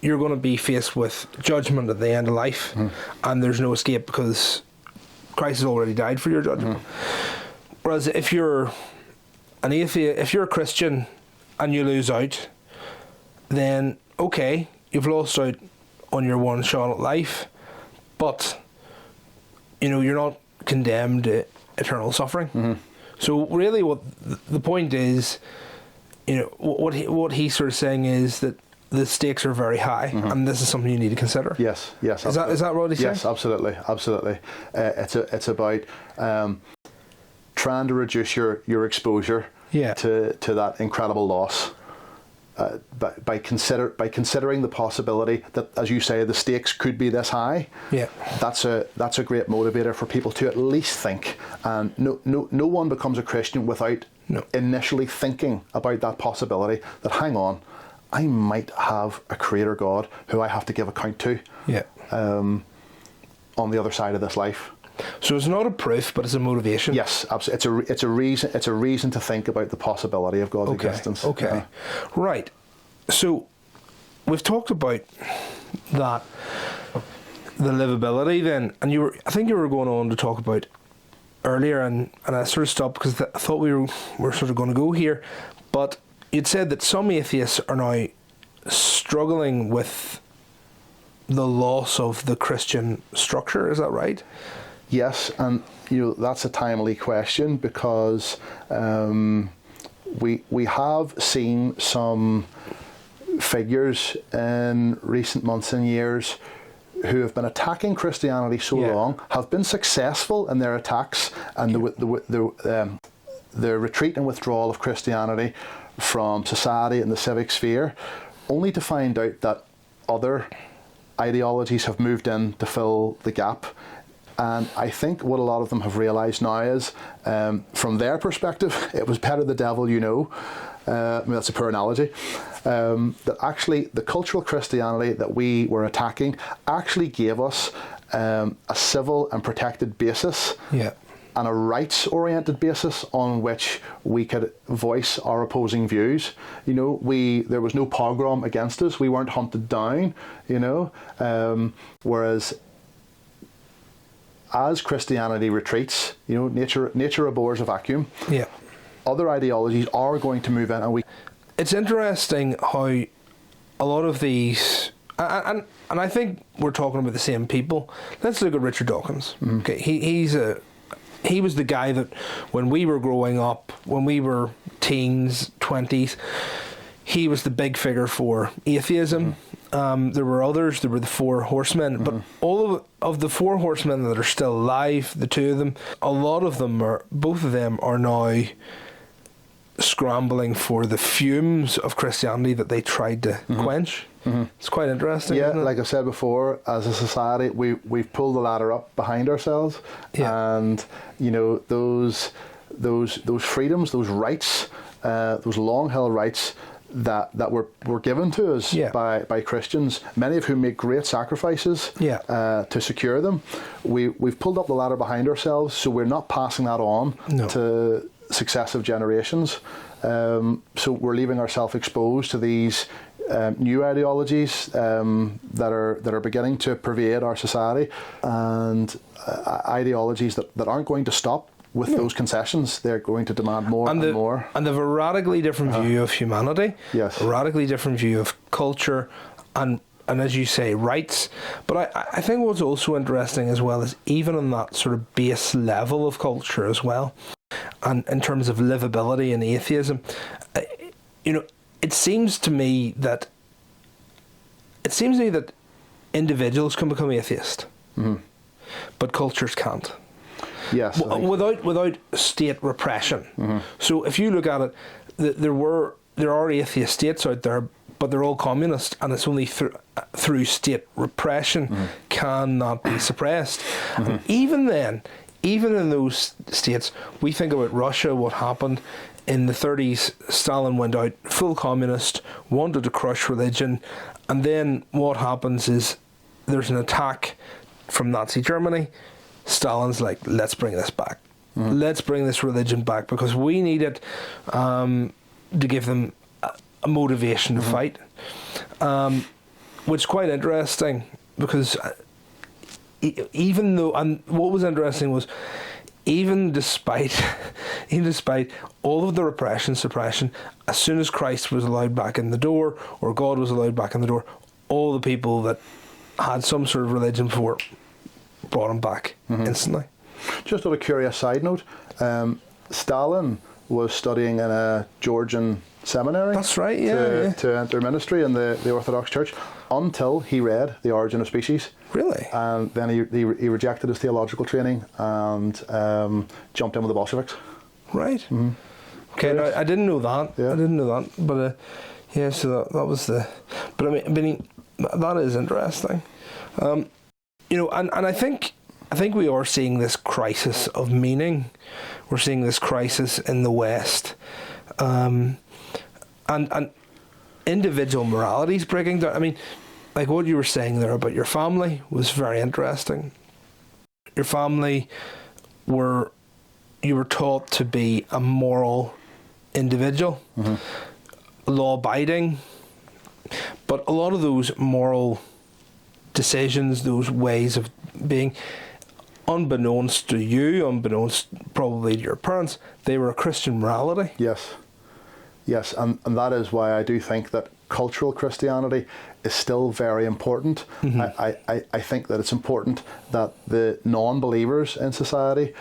you're going to be faced with judgment at the end of life, and there's no escape because Christ has already died for your judgment. Whereas if you're an atheist, if you're a Christian and you lose out, then okay, you've lost out on your one shot at life, but you're not condemned to eternal suffering. Mm-hmm. So really, what the point is, what he's sort of saying is that the stakes are very high, and this is something you need to consider. Yes. Is that what he's saying? Yes, absolutely. It's about trying to reduce your exposure to that incredible loss. By considering the possibility that, as you say, the stakes could be this high, that's a great motivator for people to at least think. And no one becomes a Christian without initially thinking about that possibility. That hang on, I might have a Creator God who I have to give account to. On the other side of this life. So it's not a proof, but it's a motivation. Yes, absolutely. It's a reason to think about the possibility of God's existence. Okay, right. So we've talked about that, the livability. Then, and I think you were going on to talk about earlier, and I sort of stopped because I thought we were sort of going to go here, but you'd said that some atheists are now struggling with the loss of the Christian structure. Is that right? Yes, and that's a timely question because we have seen some figures in recent months and years who have been attacking Christianity so long, have been successful in their attacks, and the retreat and withdrawal of Christianity from society and the civic sphere, only to find out that other ideologies have moved in to fill the gap. And I think what a lot of them have realised now is, from their perspective, it was better the devil you know. I mean, that's a poor analogy. That actually the cultural Christianity that we were attacking actually gave us a civil and protected basis and a rights-oriented basis on which we could voice our opposing views. There was no pogrom against us. We weren't hunted down, whereas as Christianity retreats, nature abhors a vacuum. Other ideologies are going to move in, and it's interesting how a lot of these, and I think we're talking about the same people. Let's look at Richard Dawkins. Okay, he was the guy that when we were growing up, when we were teens, 20s, he was the big figure for atheism. There were others. There were the Four Horsemen, but all of the Four Horsemen that are still alive, the two of them, both of them are now scrambling for the fumes of Christianity that they tried to quench. It's quite interesting. Yeah, like I said before, as a society, we've pulled the ladder up behind ourselves, and those freedoms, those rights, those long-held rights that were given to us by Christians, many of whom make great sacrifices to secure them. We've pulled up the ladder behind ourselves, so we're not passing that on to successive generations. So we're leaving ourselves exposed to these new ideologies that are beginning to pervade our society, and ideologies that aren't going to stop with those concessions. They're going to demand more and more. And they have a radically different view of humanity, a radically different view of culture, and as you say, rights. But I think what's also interesting as well is even on that sort of base level of culture as well, and in terms of livability and atheism, it seems to me that individuals can become atheist, but cultures can't. Yes, without state repression. So if you look at it, there are atheist states out there, but they're all communist, and it's only through state repression cannot be suppressed. And even then, even in those states, we think about Russia, what happened in the 30s. Stalin went out full communist, wanted to crush religion, and then what happens is there's an attack from Nazi Germany. Stalin's like, let's bring this back. Let's bring this religion back because we need it to give them a motivation to fight. Which is quite interesting because even though, and what was interesting was, even despite all of the repression, suppression, as soon as Christ was allowed back in the door, or God was allowed back in the door, all the people that had some sort of religion before it brought him back instantly. Just on a curious side note, Stalin was studying in a Georgian seminary. That's right, to enter ministry in the Orthodox Church until he read The Origin of Species. Really? And then he rejected his theological training and jumped in with the Bolsheviks. Right. Mm-hmm. Okay, no, I didn't know that. Yeah. I didn't know that. But yeah, so that was the. But I mean, that is interesting. And I think we are seeing this crisis of meaning. We're seeing this crisis in the West, and individual morality is breaking down. I mean, like what you were saying there about your family was very interesting. Your family you were taught to be a moral individual, law-abiding, but a lot of those moral decisions, those ways of being, unbeknownst to you, unbeknownst probably to your parents, they were a Christian morality. Yes, and that is why I do think that cultural Christianity is still very important. I think that it's important that the non-believers in society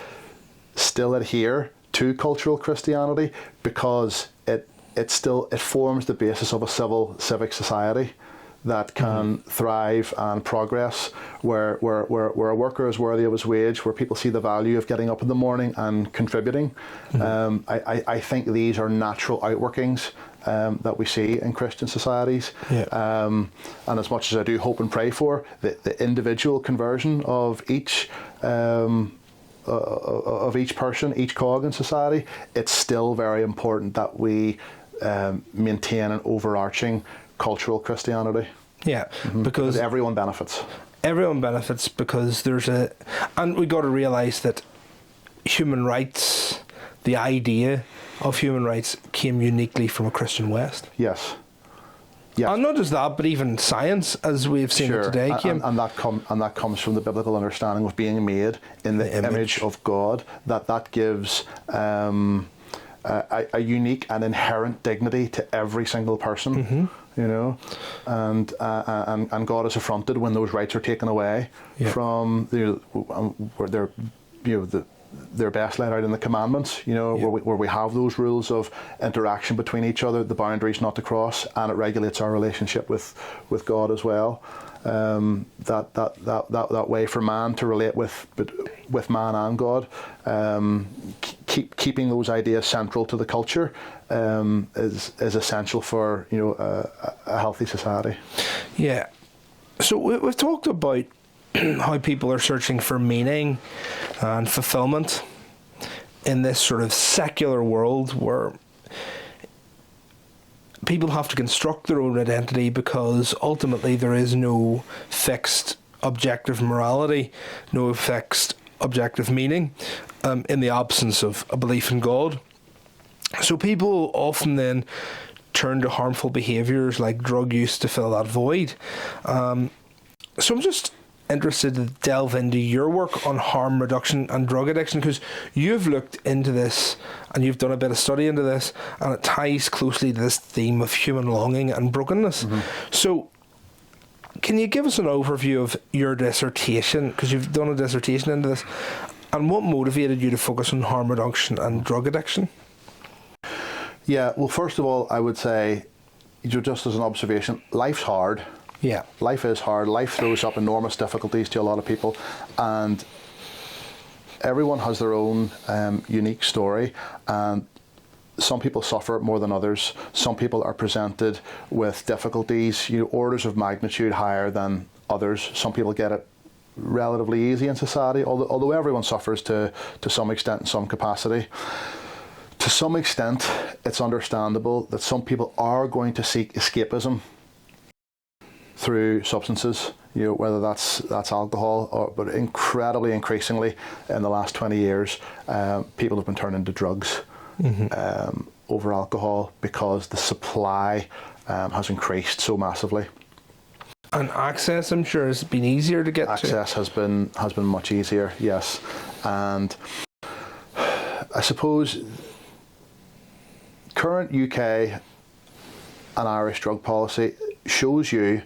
still adhere to cultural Christianity, because it forms the basis of a civic society that can thrive and progress, where a worker is worthy of his wage, where people see the value of getting up in the morning and contributing. I think these are natural outworkings that we see in Christian societies. And as much as I do hope and pray for the individual conversion of each person, each cog in society, it's still very important that we maintain an overarching cultural Christianity. Yeah, because everyone benefits. Everyone benefits because and we got to realise that human rights, the idea of human rights, came uniquely from a Christian West. Yes. And not just that, but even science, as we've seen it today, came. And that comes from the biblical understanding of being made in the image of God. That gives a unique and inherent dignity to every single person. And God is affronted when those rights are taken away from where they're best laid out in the commandments, where we have those rules of interaction between each other, the boundaries not to cross, and it regulates our relationship with God as well. That way for man to relate with man and God, keeping those ideas central to the culture is essential for a healthy society. Yeah. So we've talked about how people are searching for meaning and fulfillment in this sort of secular world where people have to construct their own identity, because ultimately there is no fixed objective morality, no fixed objective meaning in the absence of a belief in God. So people often then turn to harmful behaviours like drug use to fill that void. So I'm just interested to delve into your work on harm reduction and drug addiction, because you've looked into this and you've done a bit of study into this, and it ties closely to this theme of human longing and brokenness. So can you give us an overview of your dissertation, because you've done a dissertation into this, and what motivated you to focus on harm reduction and drug addiction? Yeah, well, first of all, I would say, just as an observation, life's hard. Yeah. Life is hard. Life throws up enormous difficulties to a lot of people, and everyone has their own unique story, and some people suffer more than others. Some people are presented with difficulties, orders of magnitude higher than others. Some people get it relatively easy in society, although everyone suffers to some extent in some capacity. To some extent, it's understandable that some people are going to seek escapism through substances, whether that's alcohol, but increasingly in the last 20 years, people have been turning to drugs over alcohol, because the supply has increased so massively. And access, I'm sure, has been easier to get to. Access has been much easier, yes. And I suppose current UK and Irish drug policy shows you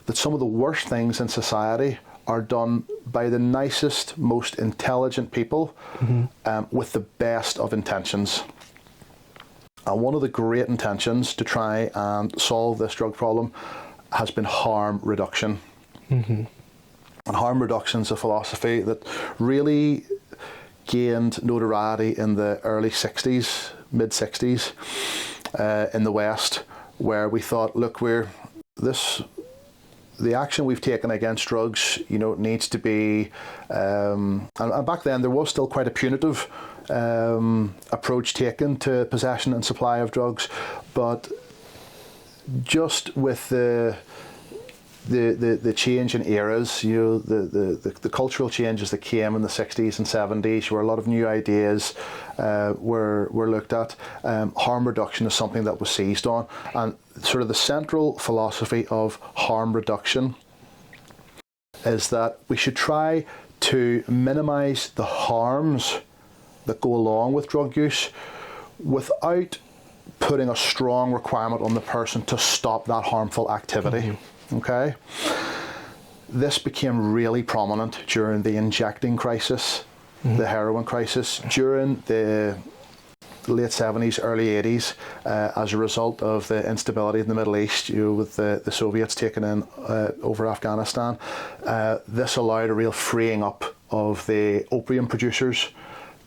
that some of the worst things in society are done by the nicest, most intelligent people with the best of intentions. And one of the great intentions to try and solve this drug problem has been harm reduction. And harm reduction is a philosophy that really gained notoriety in the early 60s, mid-60s in the West, where we thought, look, the action we've taken against drugs, needs to be, and back then there was still quite a punitive approach taken to possession and supply of drugs, but just with the change in eras, the cultural changes that came in the 60s and 70s, where a lot of new ideas were looked at, harm reduction is something that was seized on. And sort of the central philosophy of harm reduction is that we should try to minimise the harms that go along with drug use without putting a strong requirement on the person to stop that harmful activity. Okay? This became really prominent during the injecting crisis, the heroin crisis, during the late 70s, early 80s, as a result of the instability in the Middle East, with the Soviets taking in over Afghanistan. This allowed a real freeing up of the opium producers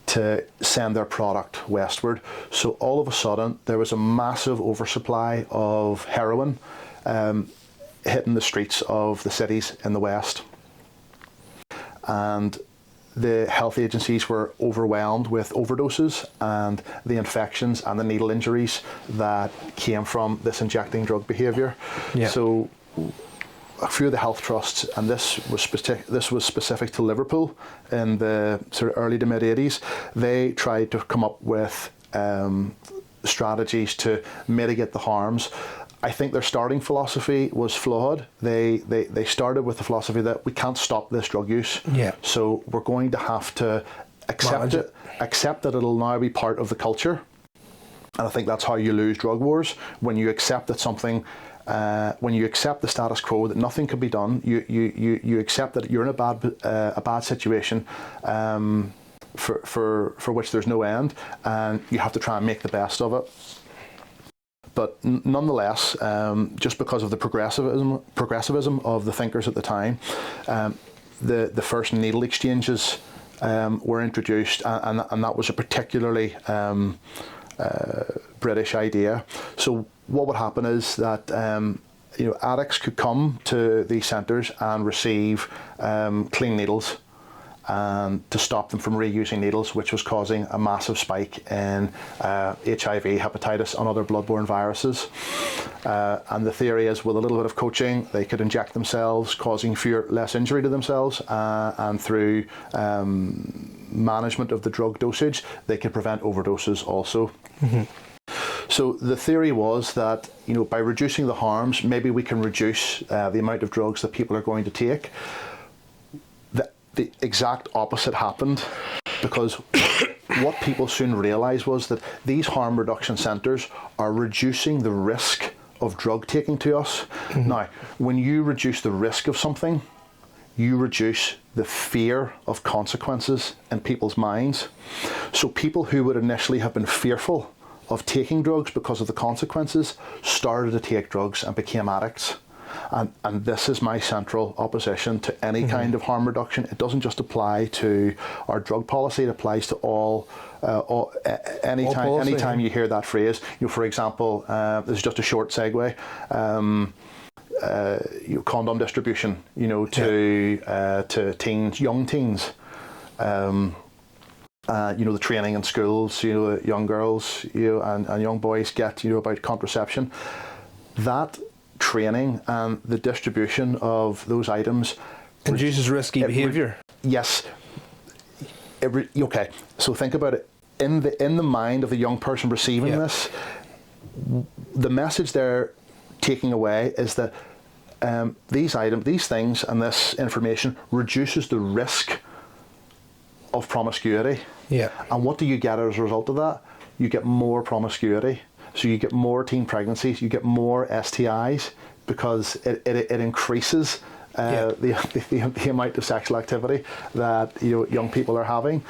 to send their product westward. So all of a sudden, there was a massive oversupply of heroin hitting the streets of the cities in the West. And the health agencies were overwhelmed with overdoses and the infections and the needle injuries that came from this injecting drug behaviour. Yeah. So a few of the health trusts, and this was specific to Liverpool in the sort of early to mid 80s, they tried to come up with strategies to mitigate the harms. I think their starting philosophy was flawed. They started with the philosophy that we can't stop this drug use. Yeah. So we're going to have to accept that it'll now be part of the culture. And I think that's how you lose drug wars. When you accept that something, when you accept the status quo, that nothing can be done, you accept that you're in a bad situation for which there's no end, and you have to try and make the best of it. But nonetheless, just because of the progressivism of the thinkers at the time, the first needle exchanges were introduced, and that was a particularly British idea. So what would happen is that addicts could come to these centres and receive clean needles, and to stop them from reusing needles, which was causing a massive spike in HIV, hepatitis, and other bloodborne viruses. And the theory is, with a little bit of coaching, they could inject themselves, causing less injury to themselves, and through management of the drug dosage, they could prevent overdoses also. So the theory was that, by reducing the harms, maybe we can reduce the amount of drugs that people are going to take. The exact opposite happened, because what people soon realised was that these harm reduction centres are reducing the risk of drug taking to us. Now, when you reduce the risk of something, you reduce the fear of consequences in people's minds. So people who would initially have been fearful of taking drugs because of the consequences started to take drugs and became addicts. And this is my central opposition to any kind of harm reduction. It doesn't just apply to our drug policy; it applies to anytime you hear that phrase. For example, this is just a short segue. Condom distribution, to teens, young teens. The training in schools, young girls, and young boys get, about contraception. That training and the distribution of those items induces risky behaviour. Yes. Okay. So think about it. In the mind of the young person receiving this, the message they're taking away is that these things, and this information reduces the risk of promiscuity. Yeah. And what do you get as a result of that? You get more promiscuity. So you get more teen pregnancies, you get more STIs. because it increases the amount of sexual activity that young people are having.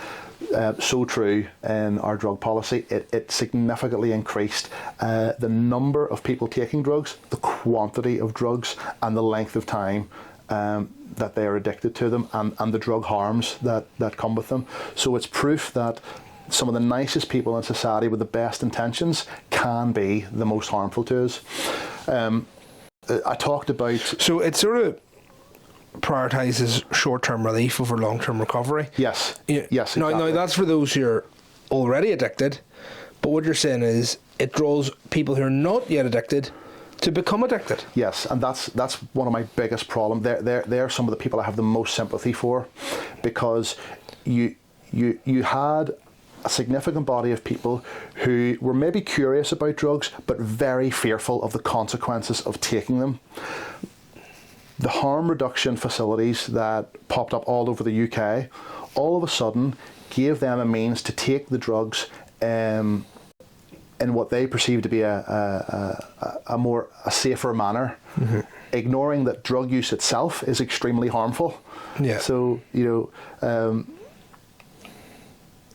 So true in our drug policy. It significantly increased the number of people taking drugs, the quantity of drugs, and the length of time that they are addicted to them, and the drug harms that come with them. So it's proof that some of the nicest people in society with the best intentions can be the most harmful to us. I talked about... So it sort of prioritises short-term relief over long-term recovery. Yes. Yes. Exactly. Now that's for those who are already addicted, but what you're saying is it draws people who are not yet addicted to become addicted. Yes, and that's one of my biggest problems. They're some of the people I have the most sympathy for, because you had a significant body of people who were maybe curious about drugs but very fearful of the consequences of taking them. The harm reduction facilities that popped up all over the UK all of a sudden gave them a means to take the drugs in what they perceive to be a safer manner, ignoring that drug use itself is extremely harmful. Yeah. So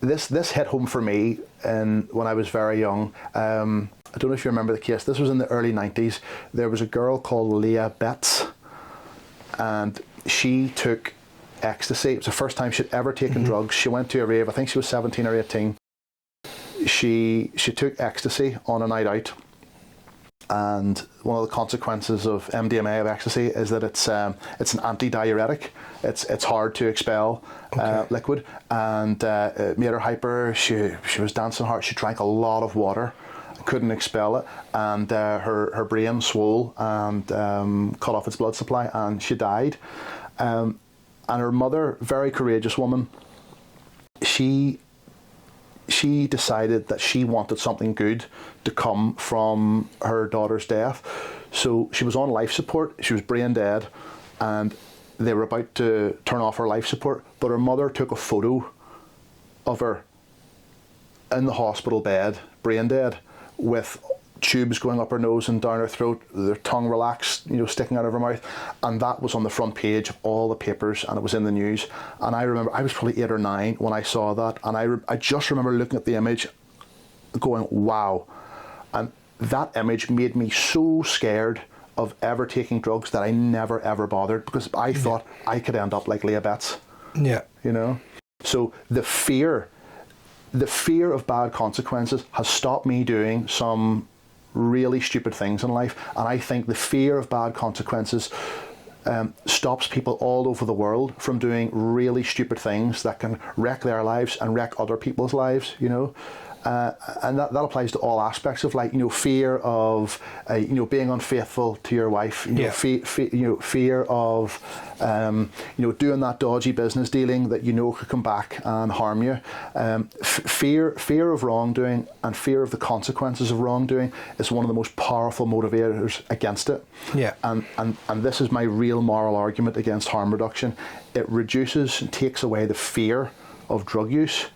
this hit home for me when I was very young. I don't know if you remember the case. This was in the early 90s. There was a girl called Leah Betts, and she took ecstasy. It was the first time she'd ever taken drugs. She went to a rave. I think she was 17 or 18. She took ecstasy on a night out, and one of the consequences of MDMA, of ecstasy, is that it's an antidiuretic. It's hard to expel liquid, and it made her hyper. She was dancing hard. She drank a lot of water, couldn't expel it, and her brain swole and cut off its blood supply, and she died. And her mother, very courageous woman, she decided that she wanted something good to come from her daughter's death. So she was on life support. She was brain dead, and they were about to turn off her life support, but her mother took a photo of her in the hospital bed, brain dead, with tubes going up her nose and down her throat, their tongue relaxed, sticking out of her mouth, and that was on the front page of all the papers, and it was in the news. And I remember I was probably 8 or 9 when I saw that, and I just remember looking at the image, going, wow. And that image made me so scared of ever taking drugs that I never ever bothered, because I thought I could end up like Leah Betts. Yeah. So the fear of bad consequences has stopped me doing some really stupid things in life, and I think the fear of bad consequences stops people all over the world from doing really stupid things that can wreck their lives and wreck other people's lives, and that applies to all aspects of life. Fear of being unfaithful to your wife. Fear of doing that dodgy business dealing that could come back and harm you. Fear of wrongdoing and fear of the consequences of wrongdoing is one of the most powerful motivators against it. Yeah. And this is my real moral argument against harm reduction. It reduces and takes away the fear of drug use,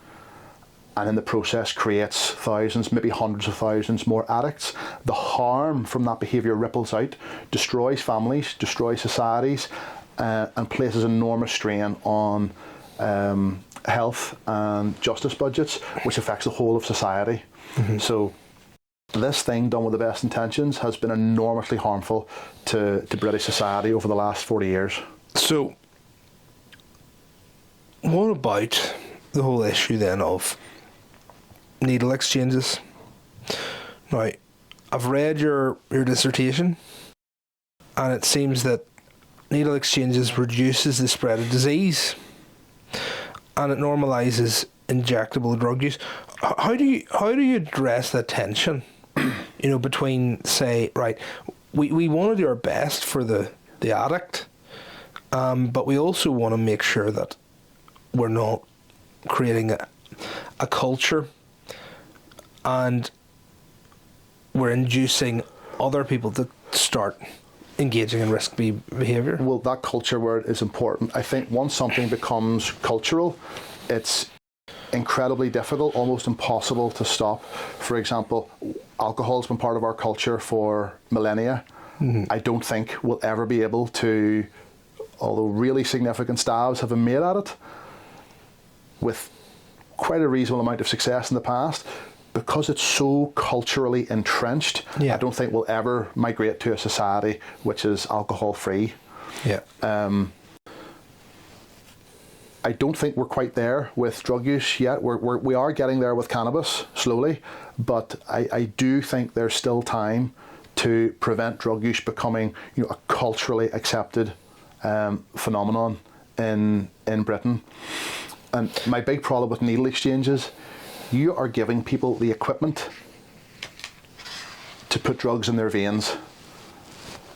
and in the process creates thousands, maybe hundreds of thousands more addicts. The harm from that behaviour ripples out, destroys families, destroys societies, and places enormous strain on health and justice budgets, which affects the whole of society. So this thing, done with the best intentions, has been enormously harmful to British society over the last 40 years. So what about the whole issue then of needle exchanges? Now, I've read your dissertation, and it seems that needle exchanges reduces the spread of disease, and it normalises injectable drug use. How do you address that tension? Between, say, right, we want to do our best for the addict, but we also want to make sure that we're not creating a culture, and we're inducing other people to start engaging in risky behaviour. Well, that culture word is important. I think once something becomes cultural, it's incredibly difficult, almost impossible to stop. For example, alcohol's been part of our culture for millennia. I don't think we'll ever be able to, although really significant stabs have been made at it, with quite a reasonable amount of success in the past, because it's so culturally entrenched. I don't think we'll ever migrate to a society which is alcohol-free. I don't think we're quite there with drug use yet. We are getting there with cannabis, slowly, but I do think there's still time to prevent drug use becoming, a culturally accepted phenomenon in Britain. And my big problem with needle exchanges, you are giving people the equipment to put drugs in their veins.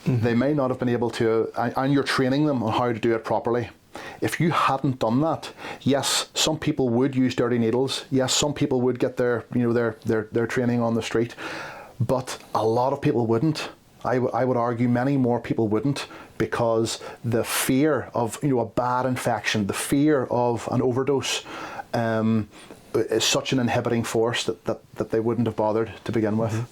They may not have been able to, and you're training them on how to do it properly. If you hadn't done that, yes, some people would use dirty needles. Yes, some people would get their training on the street, but a lot of people wouldn't. I would argue many more people wouldn't, because the fear of a bad infection, the fear of an overdose, is such an inhibiting force that they wouldn't have bothered to begin with.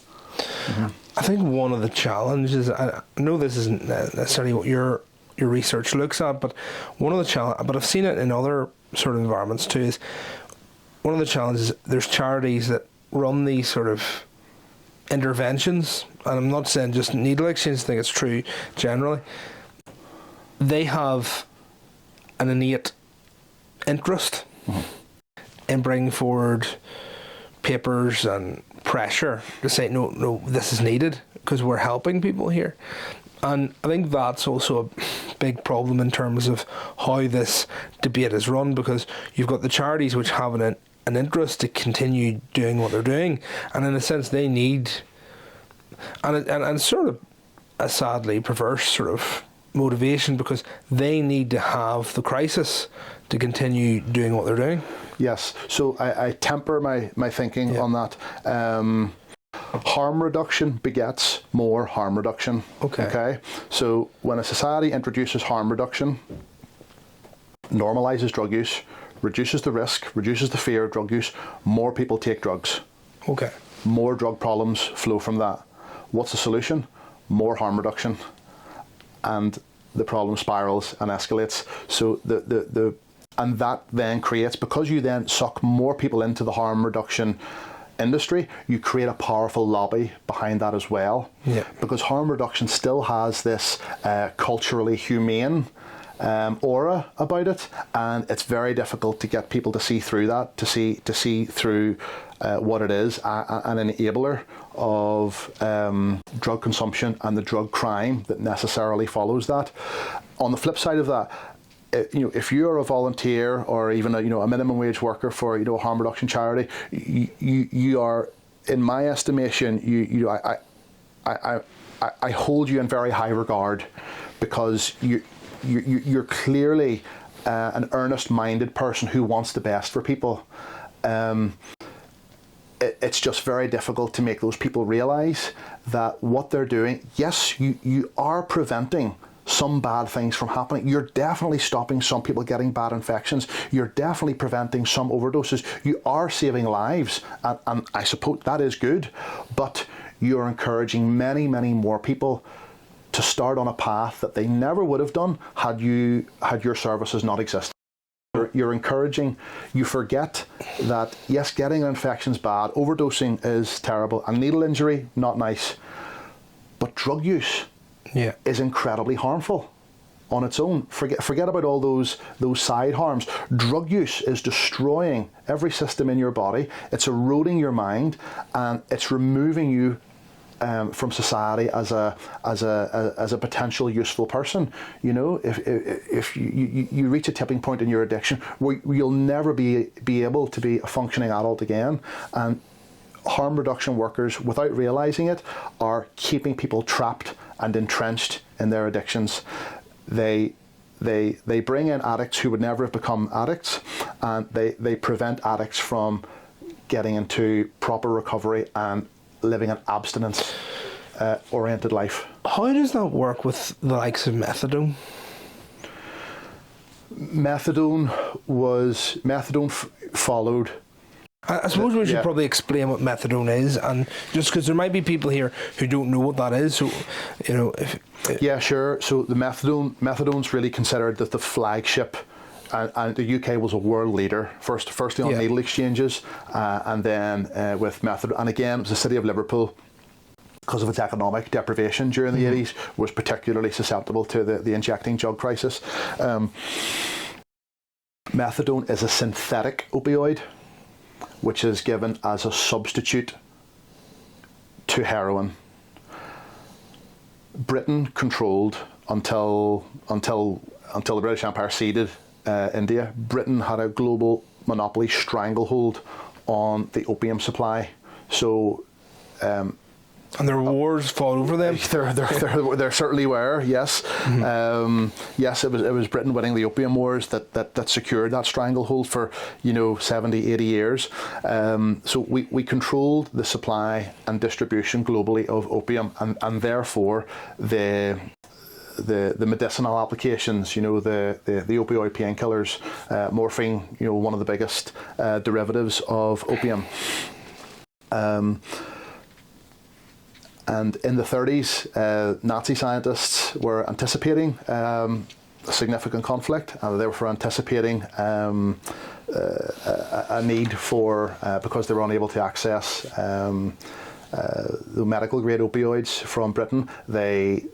I think one of the challenges, I know this isn't necessarily what your research looks at, but one of the challenges, but I've seen it in other sort of environments too, is one of the challenges, there's charities that run these sort of interventions, and I'm not saying just needle exchange, I think it's true generally. They have an innate interest in bringing forward papers and pressure to say, no, this is needed because we're helping people here. And I think that's also a big problem in terms of how this debate is run, because you've got the charities which have an interest to continue doing what they're doing, and in a sense they need, and sort of a sadly perverse sort of motivation, because they need to have the crisis to continue doing what they're doing. Yes, so I temper my thinking on that. Harm reduction begets more harm reduction. Okay. So when a society introduces harm reduction, normalises drug use, reduces the risk, reduces the fear of drug use, more people take drugs. Okay. More drug problems flow from that. What's the solution? More harm reduction. And the problem spirals and escalates. So and that then creates, because you then suck more people into the harm reduction industry, you create a powerful lobby behind that as well. Because harm reduction still has this culturally humane aura about it, and it's very difficult to get people to see through that, to see through what it is, an enabler of drug consumption and the drug crime that necessarily follows that. On the flip side of that, if you're a volunteer or even a minimum wage worker for a harm reduction charity, you are, in my estimation, I hold you in very high regard, because you're clearly an earnest-minded person who wants the best for people. It's just very difficult to make those people realise that what they're doing, yes, you are preventing some bad things from happening. You're definitely stopping some people getting bad infections. You're definitely preventing some overdoses. You are saving lives, and I suppose that is good, but you're encouraging many, many more people to start on a path that they never would have done had your services not existed. You're encouraging, you forget that, yes, getting an infection is bad, overdosing is terrible, and needle injury, not nice, but drug use is incredibly harmful on its own. Forget about all those side harms. Drug use is destroying every system in your body. It's eroding your mind, and it's removing you from society as a potential useful person. If you reach a tipping point in your addiction where you'll never be able to be a functioning adult again, and harm reduction workers, without realizing it, are keeping people trapped and entrenched in their addictions. They bring in addicts who would never have become addicts, and they prevent addicts from getting into proper recovery and living an abstinence oriented life. How does that work with the likes of Methodone? Methodone followed I suppose we should probably explain what methadone is, and just because there might be people here who don't know what that is. So, yeah, sure. So the methadone's really considered that the flagship. And the UK was a world leader, firstly on needle exchanges, and then with methadone. And again, it was the city of Liverpool, because of its economic deprivation during the 80s, was particularly susceptible to the injecting drug crisis. Methadone is a synthetic opioid, which is given as a substitute to heroin. Britain controlled until the British Empire ceded India. Britain had a global monopoly stranglehold on the opium supply. So. And there were wars fought over them. There certainly were. Yes, yes. It was Britain winning the opium wars that secured that stranglehold for 70, 80 years. So we controlled the supply and distribution globally of opium, and therefore the medicinal applications, the opioid painkillers, morphine, one of the biggest derivatives of opium. And in the 30s, Nazi scientists were anticipating a significant conflict, and they were anticipating a need for, because they were unable to access the medical grade opioids from Britain, they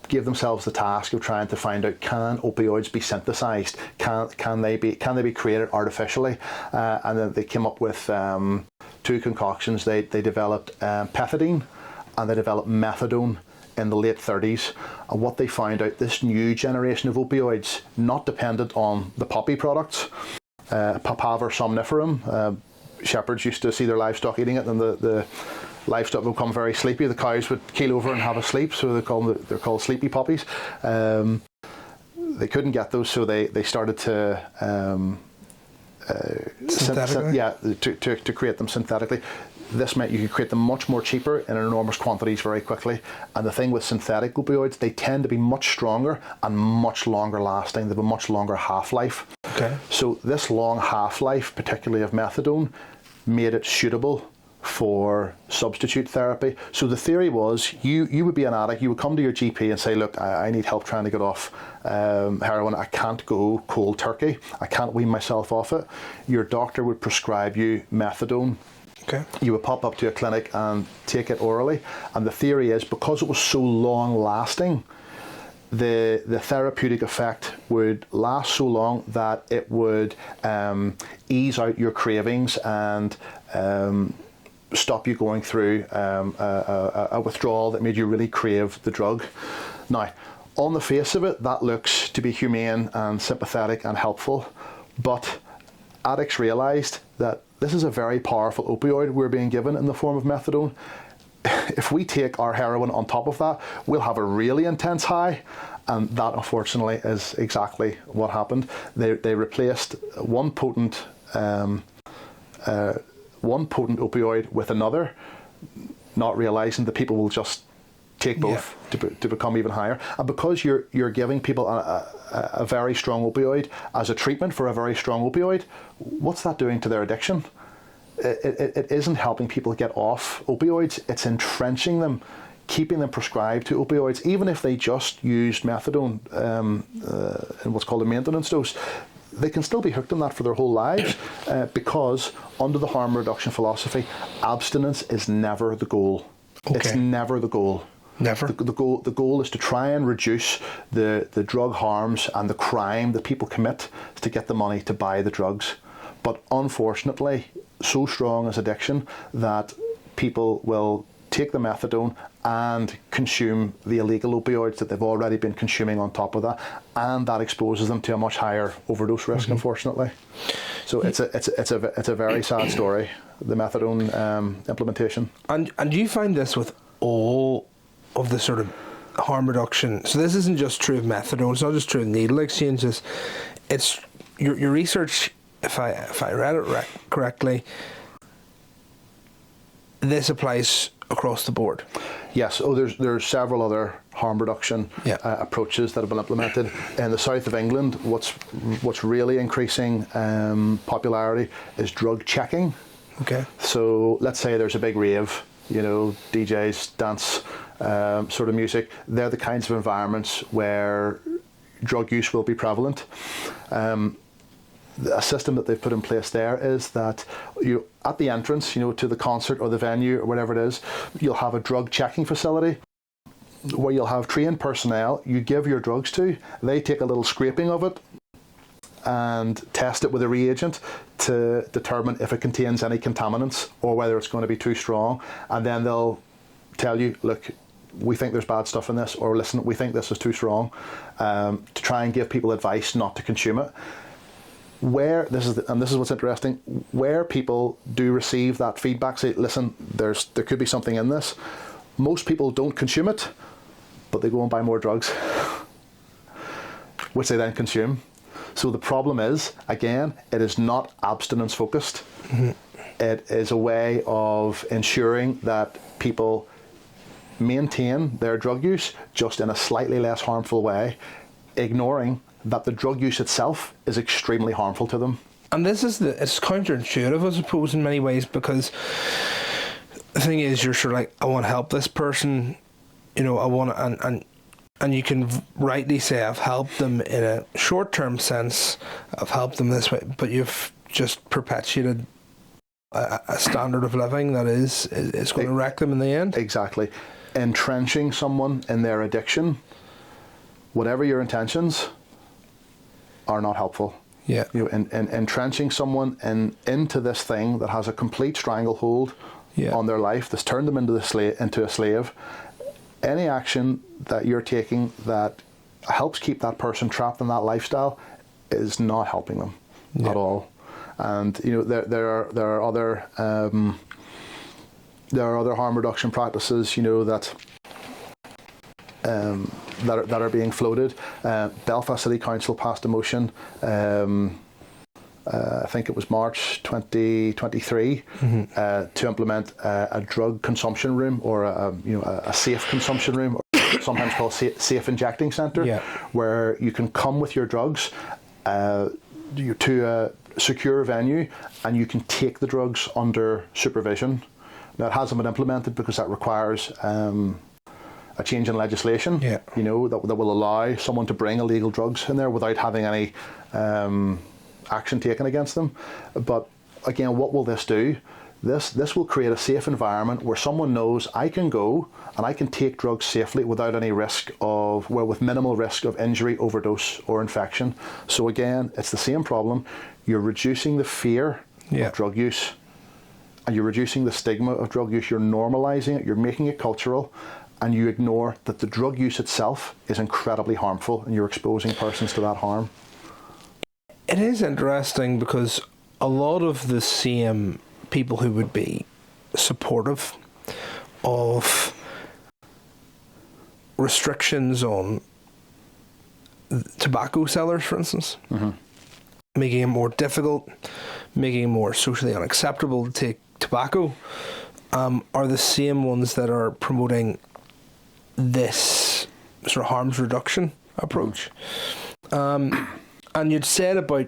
gave themselves the task of trying to find out, can opioids be synthesized? Can they be created artificially? And then they came up with two concoctions. They developed pethidine and they developed methadone in the late 30s. And what they found out, this new generation of opioids, not dependent on the poppy products, Papaver somniferum. Shepherds used to see their livestock eating it, and the livestock would become very sleepy. The cows would keel over and have a sleep, so they're called sleepy puppies. They couldn't get those, so they started to to create them synthetically. This meant you could create them much more cheaper in enormous quantities very quickly. And the thing with synthetic opioids, they tend to be much stronger and much longer lasting. They have a much longer half-life. Okay. So this long half-life, particularly of methadone, made it suitable for substitute therapy. So the theory was you would be an addict, you would come to your GP and say, look, I need help trying to get off heroin. I can't go cold turkey. I can't wean myself off it. Your doctor would prescribe you methadone. Okay. You would pop up to a clinic and take it orally. And the theory is, because it was so long lasting, the therapeutic effect would last so long that it would ease out your cravings and stop you going through a withdrawal that made you really crave the drug. Now, on the face of it, that looks to be humane and sympathetic and helpful, but addicts realised that this is a very powerful opioid we're being given in the form of methadone. If we take our heroin on top of that, we'll have a really intense high, and that unfortunately is exactly what happened. They replaced one potent opioid with another, not realising that people will just take both to become even higher. And because you're giving people a very strong opioid as a treatment for a very strong opioid, what's that doing to their addiction? It isn't helping people get off opioids, it's entrenching them, keeping them prescribed to opioids, even if they just used methadone in what's called a maintenance dose. They can still be hooked on that for their whole lives because under the harm reduction philosophy, abstinence is never the goal. Okay. It's never the goal. Never. The goal is to try and reduce the drug harms and the crime that people commit to get the money to buy the drugs. But unfortunately, so strong is addiction that people will take the methadone and consume the illegal opioids that they've already been consuming on top of that, and that exposes them to a much higher overdose risk, unfortunately. So it's a very sad story, the methadone implementation. And do you find this with all of the sort of harm reduction? So this isn't just true of methadone, it's not just true of needle exchanges. It's your research, if I read it correctly, this applies across the board. Yes. Oh, there's several other harm reduction approaches that have been implemented in the south of England. What's really increasing popularity is drug checking. Okay. So let's say there's a big rave, DJs, dance, sort of music. They're the kinds of environments where drug use will be prevalent. A system that they've put in place there is that at the entrance, to the concert or the venue or whatever it is, you'll have a drug checking facility where you'll have trained personnel you give your drugs to. They take a little scraping of it and test it with a reagent to determine if it contains any contaminants or whether it's going to be too strong. And then they'll tell you, look, we think there's bad stuff in this, or listen, we think this is too strong, to try and give people advice not to consume it. This is what's interesting, where people do receive that feedback, say, listen, there could be something in this, most people don't consume it, but they go and buy more drugs, which they then consume. So the problem is, again, it is not abstinence focused. Mm-hmm. It is a way of ensuring that people maintain their drug use just in a slightly less harmful way, ignoring that the drug use itself is extremely harmful to them. And it's counterintuitive, I suppose, in many ways, because the thing is, you're sort of like, I want to help this person, I want to, and you can rightly say, I've helped them in a short-term sense, I've helped them this way, but you've just perpetuated a standard of living that is going to wreck them in the end. Exactly. Entrenching someone in their addiction, whatever your intentions, are not helpful. Yeah. Entrenching someone into this thing that has a complete stranglehold on their life, that's turned them into a slave. Any action that you're taking that helps keep that person trapped in that lifestyle is not helping them at all. And there are other harm reduction practices that are being floated. Belfast City Council passed a motion, I think it was March 2023, to implement a drug consumption room, or a safe consumption room, or sometimes called safe injecting centre, where you can come with your drugs to a secure venue and you can take the drugs under supervision. Now, it hasn't been implemented because that requires a change in legislation, that will allow someone to bring illegal drugs in there without having any action taken against them. But again, what will this do? This will create a safe environment where someone knows, I can go and I can take drugs safely without any risk with minimal risk of injury, overdose, or infection. So again, it's the same problem. You're reducing the fear of drug use, and you're reducing the stigma of drug use. You're normalising it, you're making it cultural, and you ignore that the drug use itself is incredibly harmful, and you're exposing persons to that harm. It is interesting because a lot of the same people who would be supportive of restrictions on tobacco sellers, for instance, making it more difficult, making it more socially unacceptable to take tobacco, are the same ones that are promoting this sort of harms reduction approach. And you'd said about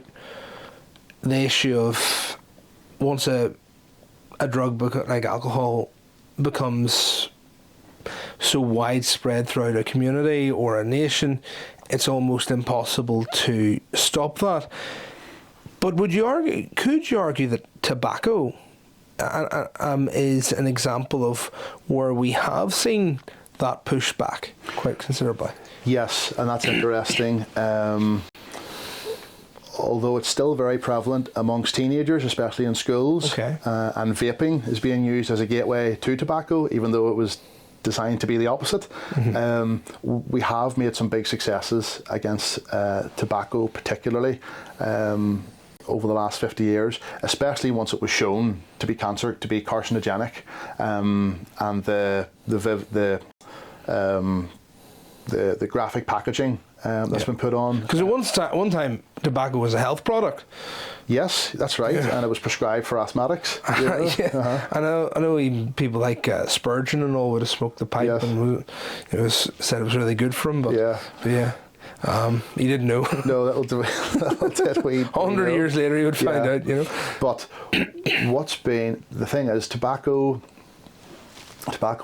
the issue of once a drug like alcohol becomes so widespread throughout a community or a nation, it's almost impossible to stop that. But could you argue that tobacco is an example of where we have seen that pushback quite considerably? Yes, and that's interesting. Although it's still very prevalent amongst teenagers, especially in schools, and vaping is being used as a gateway to tobacco, even though it was designed to be the opposite. We have made some big successes against tobacco, particularly over the last 50 years, especially once it was shown to be carcinogenic, and the graphic packaging that's been put on. Because at one time, tobacco was a health product. Yes, that's right, and it was prescribed for asthmatics. I know even people like Spurgeon and all would have smoked the pipe, and said it was really good for him. But he didn't know. No, that'll do it. 100 years later, he would find out. But what's been the thing is tobacco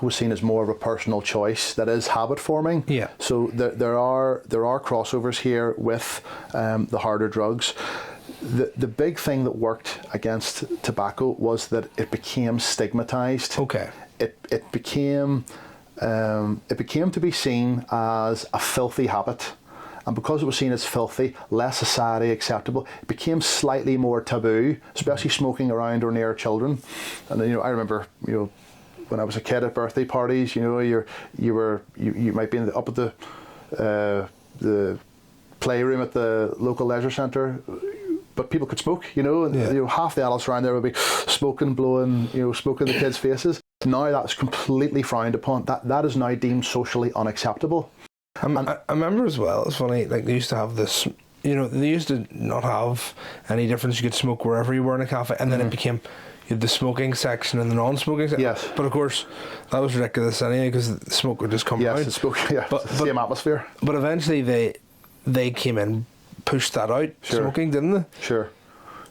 was seen as more of a personal choice that is habit forming. Yeah. So there are crossovers here with the harder drugs. The big thing that worked against tobacco was that it became stigmatized. Okay. It became to be seen as a filthy habit. And because it was seen as filthy, less society acceptable, it became slightly more taboo, especially smoking around or near children. And I remember, when I was a kid at birthday parties, you might be up at the playroom at the local leisure centre, but people could smoke, and half the adults around there would be smoking, blowing, smoking in the kids' faces. Now that's completely frowned upon. That is now deemed socially unacceptable. I remember as well, it's funny, like they used to have this, they used to not have any difference. You could smoke wherever you were in a cafe, and then it became, you had the smoking section and the non-smoking section. Yes. But of course, that was ridiculous anyway, because the smoke would just come out. Yes, but same atmosphere. But eventually they came in, pushed that out, smoking, didn't they?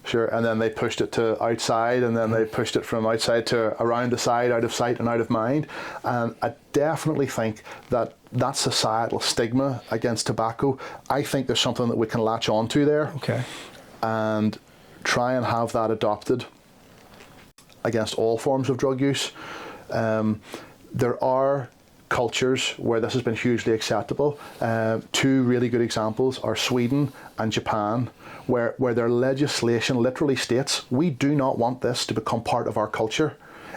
Sure, and then they pushed it to outside, and then they pushed it from outside to around the side, out of sight and out of mind. And I definitely think that societal stigma against tobacco, I think there's something that we can latch onto there. Okay. And try and have that adopted against all forms of drug use. There are cultures where this has been hugely acceptable. Two really good examples are Sweden and Japan, where their legislation literally states, we do not want this to become part of our culture.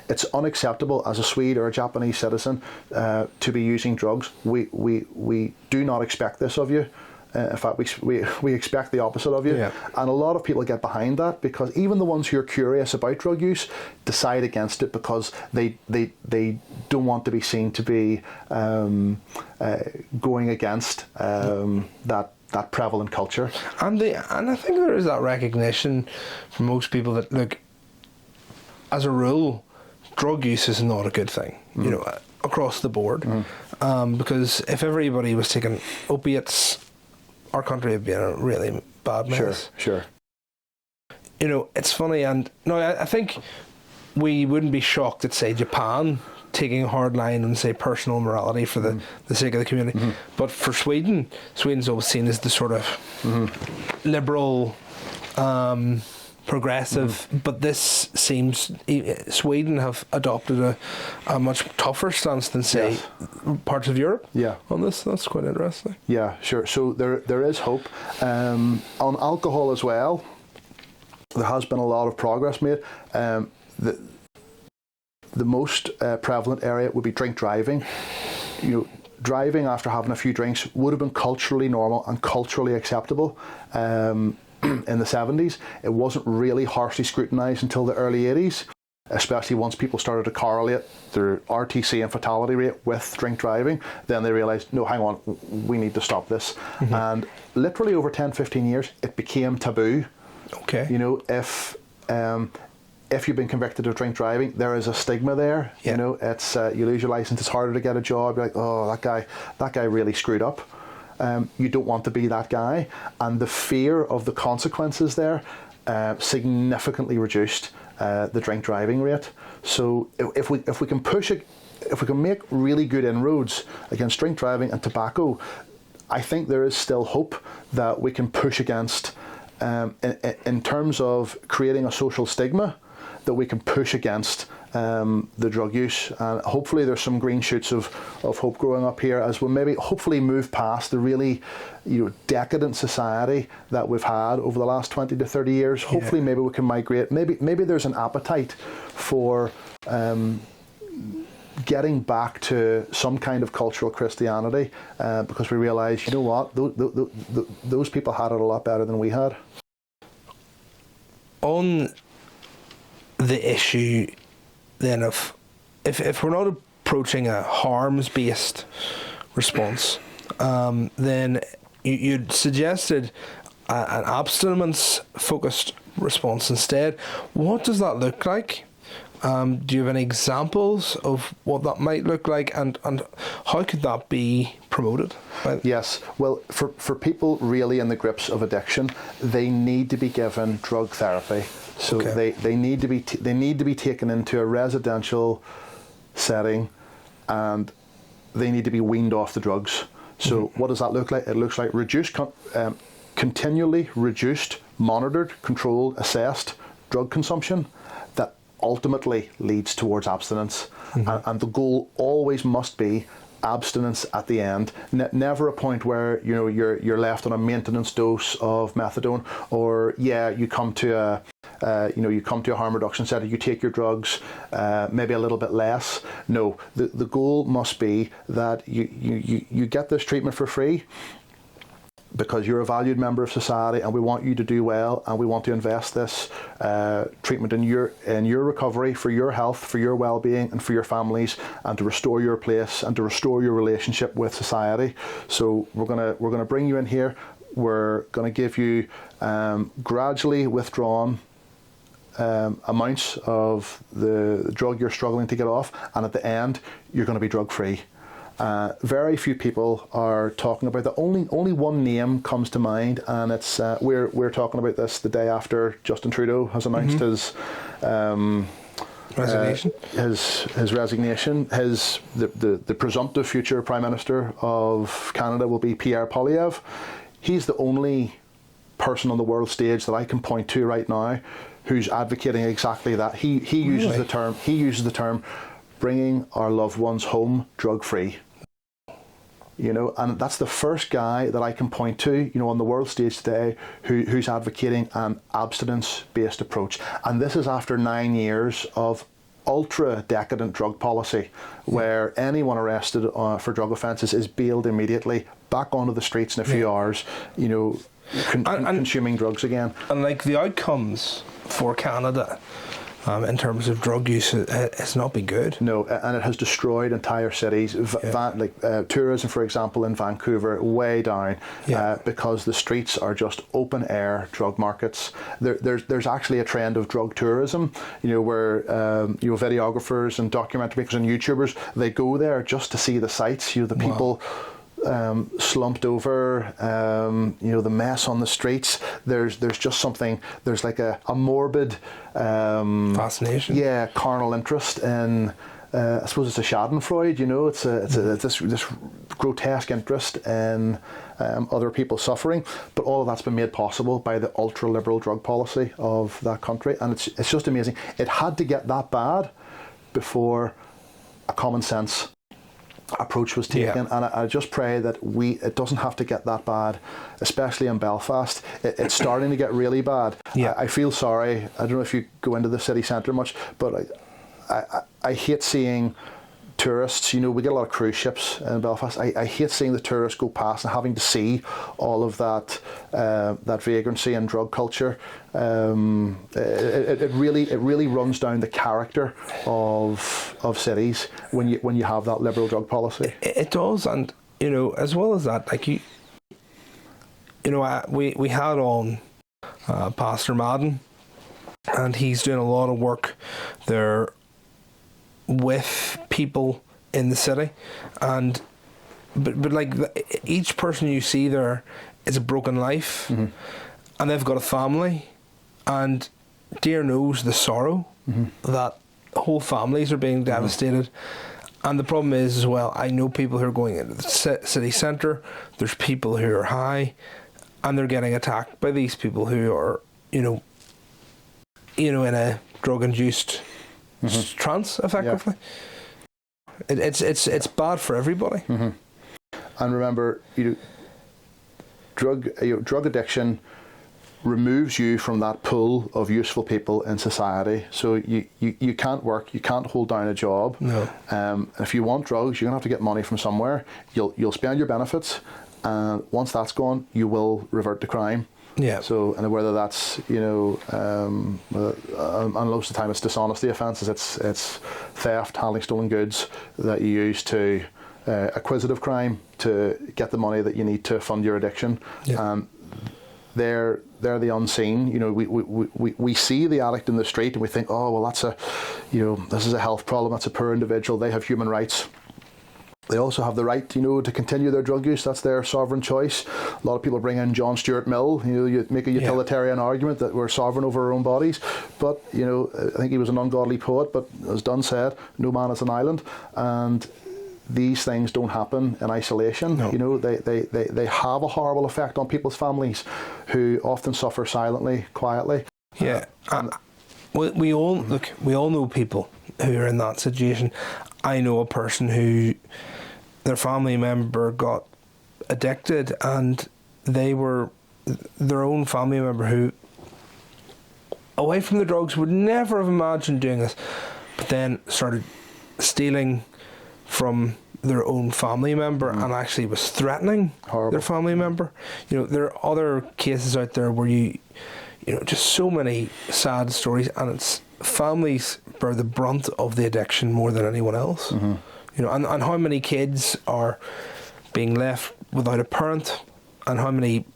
It's unacceptable as a Swede or a Japanese citizen to be using drugs. We do not expect this of you. In fact, we expect the opposite of you. Yeah. And a lot of people get behind that, because even the ones who are curious about drug use decide against it because they don't want to be seen to be going against that prevalent culture. And I think there is that recognition from most people that, look, as a rule, drug use is not a good thing, across the board. Because if everybody was taking opiates, our country would be in a really bad mess. Sure. It's funny, and no, I think we wouldn't be shocked at, say, Japan taking a hard line on, say, personal morality for the sake of the community. But for Sweden's always seen as the sort of liberal, progressive, but this seems Sweden have adopted a much tougher stance than, say, parts of Europe on this. That's quite interesting. Yeah, sure. So there is hope. On alcohol as well, there has been a lot of progress made. The most prevalent area would be drink driving. Driving after having a few drinks would have been culturally normal and culturally acceptable. In the 70s, it wasn't really harshly scrutinised until the early 80s, especially once people started to correlate their RTC and fatality rate with drink driving. Then they realised, no, hang on, we need to stop this. And literally over 10, 15 years, it became taboo. Okay. If you've been convicted of drink driving, there is a stigma there. Yeah. It's you lose your licence, it's harder to get a job. You're like, oh, that guy really screwed up. You don't want to be that guy, and the fear of the consequences there significantly reduced the drink driving rate. So if we can push it, if we can make really good inroads against drink driving and tobacco, I think there is still hope that we can push against in terms of creating a social stigma, that we can push against the drug use. And hopefully there's some green shoots of hope growing up here as we maybe hopefully move past the really decadent society that we've had over the last 20 to 30 years. Hopefully maybe we can migrate. Maybe there's an appetite for getting back to some kind of cultural Christianity because we realise, you know what, those people had it a lot better than we had. On the issue then of if we're not approaching a harms-based response, then you'd suggested an abstinence-focused response instead. What does that look like? Do you have any examples of what that might look like, and how could that be promoted? Yes. Well, for people really in the grips of addiction, they need to be given drug therapy. So they need to be taken into a residential setting, and they need to be weaned off the drugs. So what does that look like? It looks like continually reduced, monitored, controlled, assessed drug consumption that ultimately leads towards abstinence. And the goal always must be abstinence at the end. Never a point where you're left on a maintenance dose of methadone, or you come to a harm reduction center, you take your drugs, maybe a little bit less. No, the goal must be that you get this treatment for free, because you're a valued member of society, and we want you to do well, and we want to invest this treatment in your recovery, for your health, for your well-being, and for your families, and to restore your place and to restore your relationship with society. So we're gonna bring you in here. We're gonna give you gradually withdrawn amounts of the drug you're struggling to get off, and at the end you're going to be drug free. Very few people are talking about that. Only one name comes to mind, and it's we're talking about this the day after Justin Trudeau has announced his resignation. His resignation. The presumptive future Prime Minister of Canada will be Pierre Poilievre. He's the only person on the world stage that I can point to right now who's advocating exactly that. He uses the term bringing our loved ones home drug free. And that's the first guy that I can point to, on the world stage today who's advocating an abstinence-based approach. And this is after 9 years of ultra-decadent drug policy, where anyone arrested for drug offences is bailed immediately, back onto the streets in a few hours, consuming drugs again. And like the outcomes for Canada in terms of drug use, has not been good. No, and it has destroyed entire cities. Tourism, for example, in Vancouver, way down, because the streets are just open air drug markets. There's actually a trend of drug tourism, where videographers and documentary makers and YouTubers, they go there just to see the sights. The people. Slumped over, the mess on the streets. There's just something. There's like a morbid fascination. Yeah, carnal interest in. I suppose it's a Schadenfreude. It's this grotesque interest in other people's suffering. But all of that's been made possible by the ultra liberal drug policy of that country, and it's just amazing. It had to get that bad before a common sense approach was taken, and I just pray that it doesn't have to get that bad, especially in Belfast. It's starting to get really bad. I feel sorry. I don't know if you go into the city centre much, but I hate seeing tourists. We get a lot of cruise ships in Belfast. I hate seeing the tourists go past and having to see all of that vagrancy and drug culture. It really runs down the character of cities when you have that liberal drug policy. It does, and as well as that, like we had on Pastor Madden, and he's doing a lot of work there with people in the city, but like each person you see there is a broken life, and they've got a family, and dear knows the sorrow that whole families are being devastated. And the problem is as well, I know people who are going into the city centre. There's people who are high, and they're getting attacked by these people who are in a drug-induced trance, effectively. It's bad for everybody. And remember, drug addiction removes you from that pool of useful people in society. So you can't work, you can't hold down a job. No. If you want drugs, you're gonna have to get money from somewhere. You'll spend your benefits, and once that's gone, you will revert to crime. Yeah. So, and whether that's and most of the time it's dishonesty offences, it's theft, handling stolen goods that you use to acquisitive crime to get the money that you need to fund your addiction. Yeah. They're the unseen. You know, we see the addict in the street and we think, oh well, that's this is a health problem. That's a poor individual. They have human rights. They also have the right, to continue their drug use. That's their sovereign choice. A lot of people bring in John Stuart Mill. You make a utilitarian argument that we're sovereign over our own bodies. But, I think he was an ungodly poet. But as Dunn said, no man is an island. And these things don't happen in isolation. No. They have a horrible effect on people's families who often suffer silently, quietly. Yeah. We all know people who are in that situation. I know a person who their family member got addicted, and they were their own family member who, away from the drugs, would never have imagined doing this, but then started stealing from their own family member and actually was threatening their family member. There are other cases out there where just so many sad stories, and it's families bear the brunt of the addiction more than anyone else. Mm-hmm. And how many kids are being left without a parent, and how many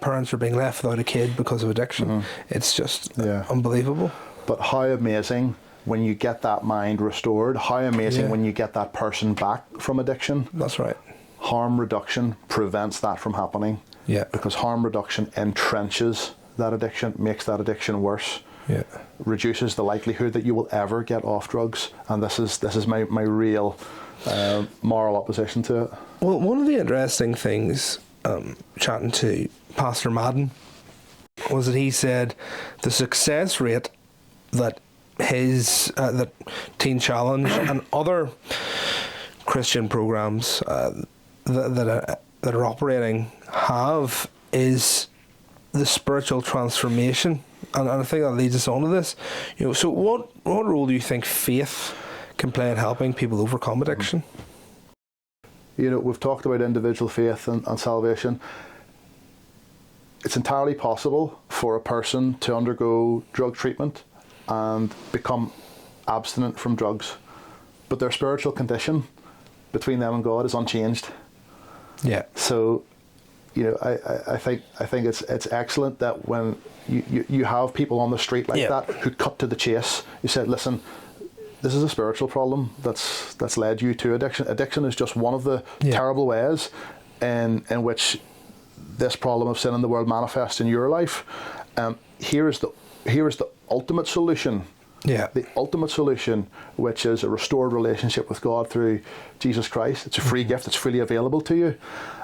parents are being left without a kid because of addiction. Mm-hmm. It's just unbelievable. But how amazing when you get that mind restored, how amazing when you get that person back from addiction. That's right. Harm reduction prevents that from happening. Yeah. Because harm reduction entrenches that addiction, makes that addiction worse. Yeah. Reduces the likelihood that you will ever get off drugs. And this is my real moral opposition to it. Well, one of the interesting things chatting to Pastor Madden was that he said the success rate that that Teen Challenge and other Christian programs that are operating have is the spiritual transformation, and I think that leads us on to this. So what role do you think faith can play in helping people overcome addiction? We've talked about individual faith and salvation. It's entirely possible for a person to undergo drug treatment and become abstinent from drugs, but their spiritual condition between them and God is unchanged. Yeah. So, I think it's excellent that when you have people on the street like that who cut to the chase. You said, listen, this is a spiritual problem that's led you to addiction. Addiction is just one of the terrible ways in which this problem of sin in the world manifests in your life. Here is the ultimate solution. Yeah. The ultimate solution, which is a restored relationship with God through Jesus Christ. It's a free gift. It's freely available to you.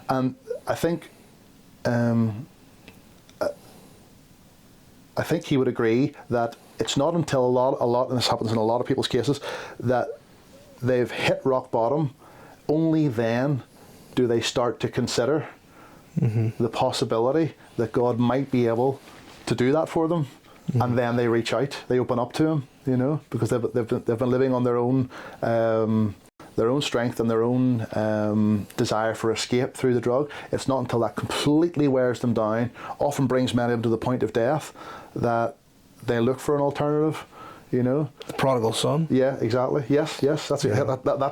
And I think he would agree that it's not until a lot, and this happens in a lot of people's cases, that they've hit rock bottom, only then do they start to consider the possibility that God might be able to do that for them. Mm-hmm. And then they reach out, they open up to Him, because they've been living on their own strength and their own desire for escape through the drug. It's not until that completely wears them down, often brings many of them to the point of death, that they look for an alternative. The prodigal son. Yeah, exactly. Yes. That's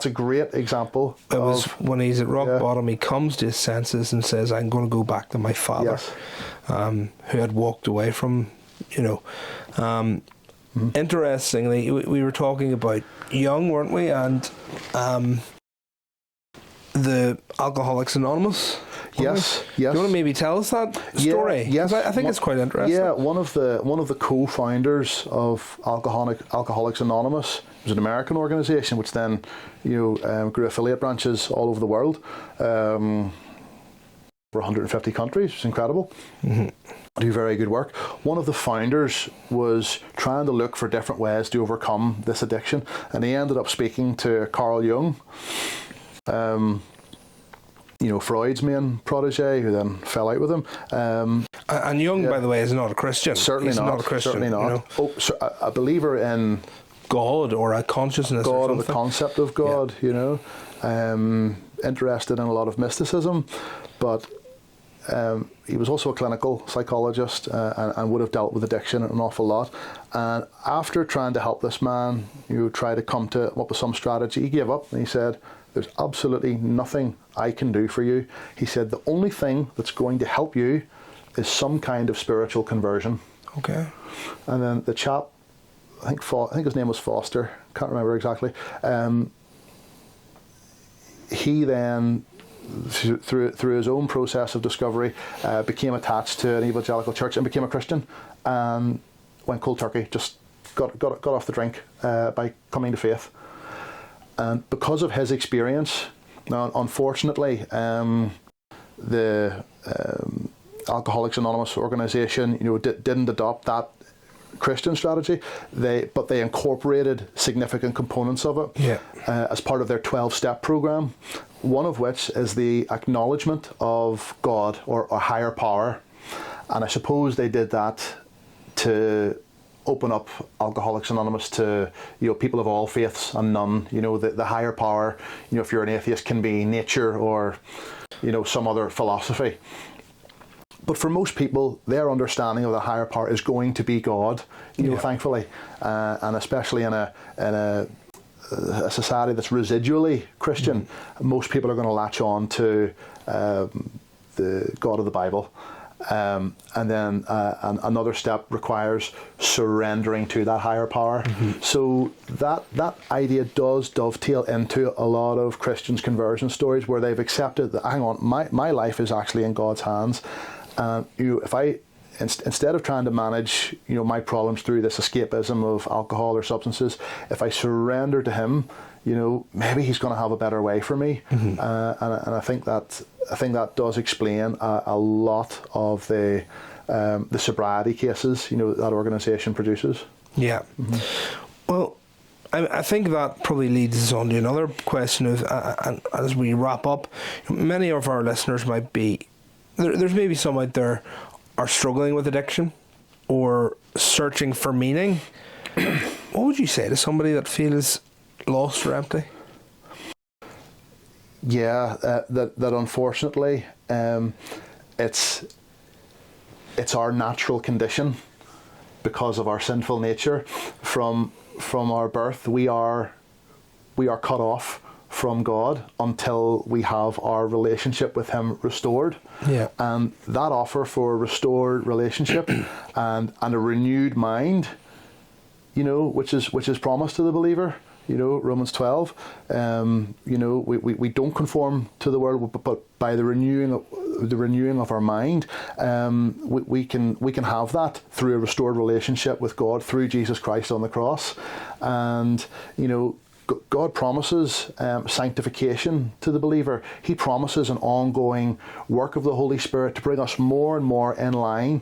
a great example. It was when he's at rock bottom, he comes to his senses and says, "I'm going to go back to my father," who had walked away from. Interestingly, we were talking about Jung, weren't we? And the Alcoholics Anonymous. Yes. Do you want to maybe tell us that story? Yes. I think it's quite interesting. Yeah, one of the co-founders of Alcoholics Anonymous was an American organisation, which then grew affiliate branches all over the world. For 150 countries. It's incredible. Mm-hmm. Do very good work. One of the founders was trying to look for different ways to overcome this addiction, and he ended up speaking to Carl Jung, Freud's main protege, who then fell out with him. And Jung, by the way, is not a Christian. Certainly not a Christian. Certainly not. A believer in God or a consciousness. God or the concept of God. Interested in a lot of mysticism, but he was also a clinical psychologist and would have dealt with addiction an awful lot. And after trying to help this man, try to come to up with some strategy, he gave up and he said, there's absolutely nothing I can do for you. He said, the only thing that's going to help you is some kind of spiritual conversion. Okay. And then the chap, I think his name was Foster, can't remember exactly. He then, through his own process of discovery, became attached to an evangelical church and became a Christian, and went cold turkey, just got off the drink by coming to faith. And because of his experience, now unfortunately, the Alcoholics Anonymous organisation, didn't adopt that Christian strategy. But they incorporated significant components of it as part of their 12-step program. One of which is the acknowledgement of God or a higher power, and I suppose they did that to open up Alcoholics Anonymous to people of all faiths and none. The higher power. If you're an atheist, can be nature or some other philosophy. But for most people, their understanding of the higher power is going to be God. Thankfully, and especially in a society that's residually Christian, most people are going to latch on to the God of the Bible. And then another step requires surrendering to that higher power. So that idea does dovetail into a lot of Christians' conversion stories where they've accepted that, hang on, my life is actually in God's hands. If I instead of trying to manage my problems through this escapism of alcohol or substances, if I surrender to Him, maybe He's going to have a better way for me. And I think that does explain a lot of the sobriety cases that organisation produces. Yeah. Well, I think that probably leads us on to another question of, and as we wrap up, many of our listeners might be, there's maybe some out there are struggling with addiction or searching for meaning. What would you say to somebody that feels lost or empty? Yeah, that unfortunately, it's our natural condition because of our sinful nature. From our birth, we are cut off from God until we have our relationship with Him restored. Yeah. And that offer for a restored relationship and a renewed mind, which is promised to the believer. Romans 12. We don't conform to the world, but by the renewing of our mind, we can have that through a restored relationship with God through Jesus Christ on the cross. And God promises sanctification to the believer. He promises an ongoing work of the Holy Spirit to bring us more and more in line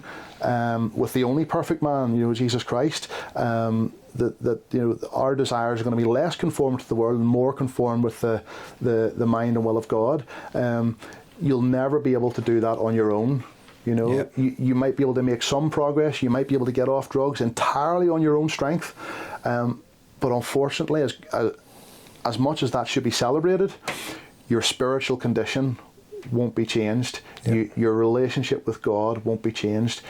with the only perfect man, Jesus Christ. That our desires are going to be less conformed to the world and more conformed with the mind and will of God. You'll never be able to do that on your own. You might be able to make some progress. You might be able to get off drugs entirely on your own strength. But unfortunately, as much as that should be celebrated, your spiritual condition won't be changed. Your relationship with God won't be changed.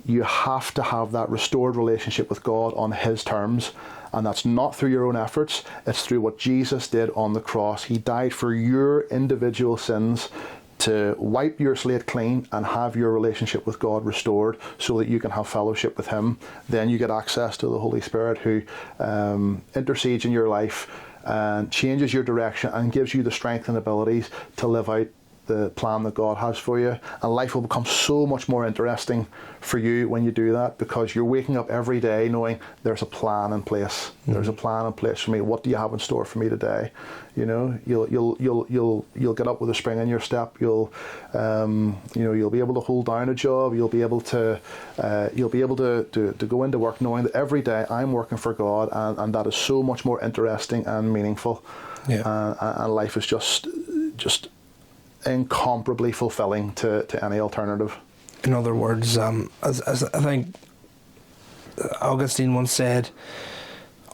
You have to have that restored relationship with God on His terms. And that's not through your own efforts. It's through what Jesus did on the cross. He died for your individual sins to wipe your slate clean and have your relationship with God restored so that you can have fellowship with Him. Then you get access to the Holy Spirit who intercedes in your life and changes your direction and gives you the strength and abilities to live out the plan that God has for you. And life will become so much more interesting for you when you do that, because you're waking up every day knowing there's a plan in place. There's a plan in place for me. What do you have in store for me today? You'll get up with a spring in your step. You'll be able to hold down a job. You'll be able to go into work knowing that every day I'm working for God, and that is so much more interesting and meaningful. And life is just incomparably fulfilling to any alternative. In other words, as I think Augustine once said,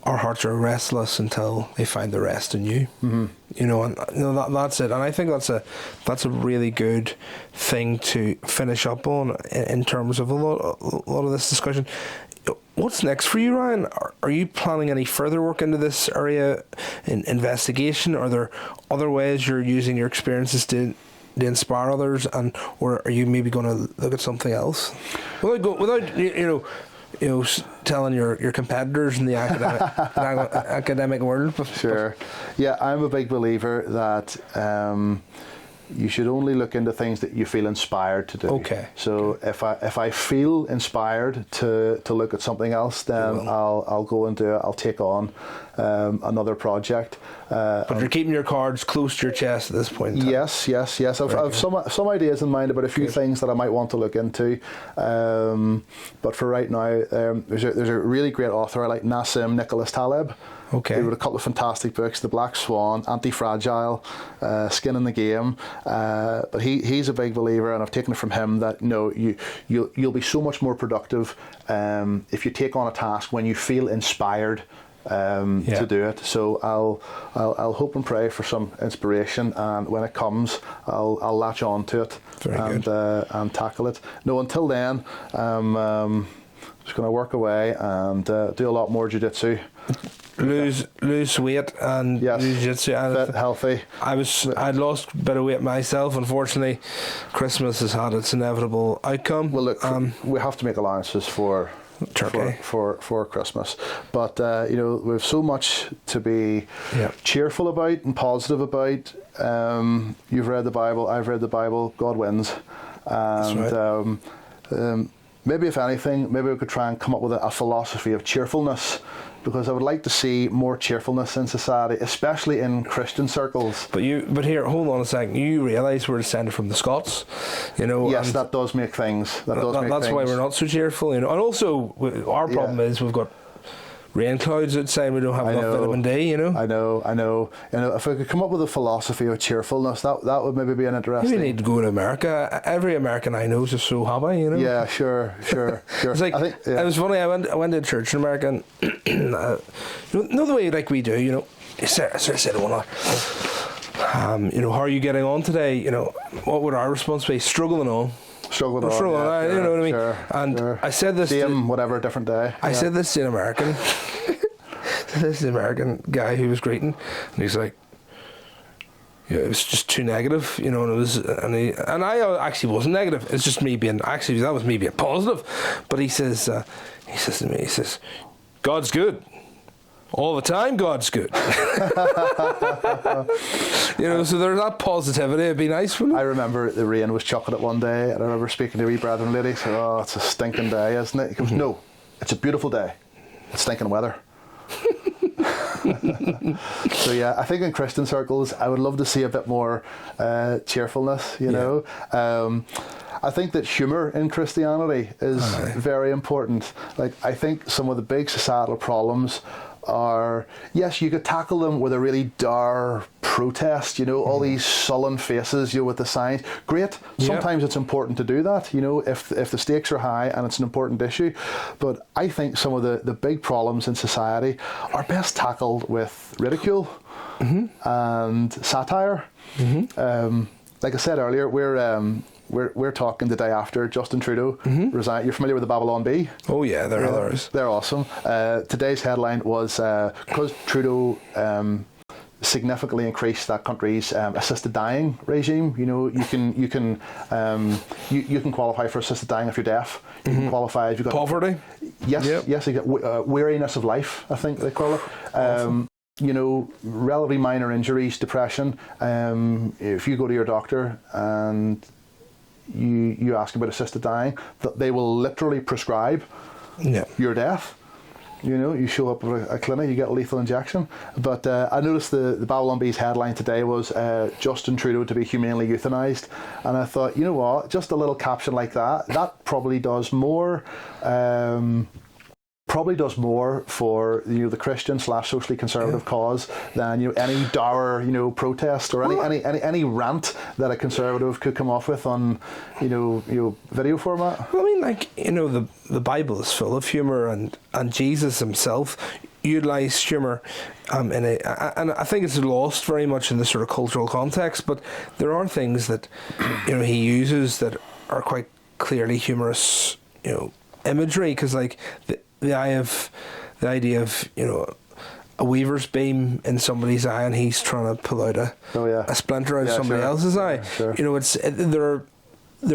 our hearts are restless until they find the rest in you. That's it. And I think that's a really good thing to finish up on in terms of a lot of this discussion. what's next for you, Ryan? Are you planning any further work into this area in investigation? Are there other ways you're using your experiences to inspire others, or are you maybe going to look at something else without telling your competitors in the academic world? Sure. Yeah, I'm a big believer that you should only look into things that you feel inspired to do. Okay. So if I feel inspired to look at something else, then I'll go and do it. I'll take on another project. But you're keeping your cards close to your chest at this point in time. Yes. I've some ideas in mind about a few things that I might want to look into. But for right now, there's a really great author I like, Nassim Nicholas Taleb. Okay. He wrote a couple of fantastic books: The Black Swan, Anti-Fragile, Skin in the Game. But he's a big believer, and I've taken it from him that you'll be so much more productive if you take on a task when you feel inspired to do it. So I'll hope and pray for some inspiration, and when it comes, I'll latch on to it and tackle it. No, until then, I'm just going to work away and do a lot more jiu-jitsu. Lose weight and lose jiu-jitsu. Fit, healthy. I'd lost a bit of weight myself. Unfortunately, Christmas has had its inevitable outcome. Well, look, we have to make allowances for Turkey for Christmas, but we have so much to be cheerful about and positive about. You've read the Bible. I've read the Bible. God wins, and that's right. Maybe if anything, maybe we could try and come up with a philosophy of cheerfulness, because I would like to see more cheerfulness in society, especially in Christian circles. But here, hold on a second. You realise we're descended from the Scots, Yes, that does make things. That's why we're not so cheerful, And also, our problem is we've got rain clouds outside. We don't have enough vitamin D. I know. If I could come up with a philosophy of cheerfulness, that would maybe be an interesting. We need to go to America. Every American I know is just so happy. Yeah, sure. It's like, it was funny. I went to church in America, and the way like we do. I said to one another, how are you getting on today? What would our response be? Struggling on. Struggling, you know what I mean? Sure, and I said this whatever, different day. I said this to an American. This is an American guy who was greeting, and he's like, it was just too negative, and it was, and I actually wasn't negative. It's just me being that was me being positive. But he says to me, God's good. All the time, God's good. So there's that positivity. It'd be nice, wouldn't it? I remember the rain was chucking it one day, and I remember speaking to a wee brethren lady. Said, "Oh, it's a stinking day, isn't it?" He goes, "No, it's a beautiful day. It's stinking weather." So yeah, I think in Christian circles, I would love to see a bit more cheerfulness. I think that humour in Christianity is very important. Like, I think some of the big societal problems are, yes, you could tackle them with a really dour protest, all these sullen faces, with the signs. Great. Sometimes it's important to do that, if the stakes are high and it's an important issue. But I think some of the big problems in society are best tackled with ridicule and satire. Like I said earlier, we're talking the day after Justin Trudeau resigned. You're familiar with the Babylon Bee? Oh yeah, they're others. They're awesome. Today's headline was because Trudeau significantly increased that country's assisted dying regime. You can qualify for assisted dying if you're deaf. You can qualify if you've got poverty. Yes, you get weariness of life, I think they call it. Awesome. Relatively minor injuries, depression. If you go to your doctor and you ask about assisted dying, that they will literally prescribe your death. You show up at a clinic, you get a lethal injection. But I noticed the Babylon Bee's headline today was Justin Trudeau to be humanely euthanized, and I thought, you know what, just a little caption like that probably does more. For the Christian / socially conservative cause than any dour protest or any rant that a conservative could come off with on video format. Well, I mean, the Bible is full of humour, and Jesus himself utilised humour and I think it's lost very much in the sort of cultural context. But there are things that he uses that are quite clearly humorous imagery, because the idea of, you know, a weaver's beam in somebody's eye, and he's trying to pull out a splinter out of somebody else's eye. Yeah, sure. You know, there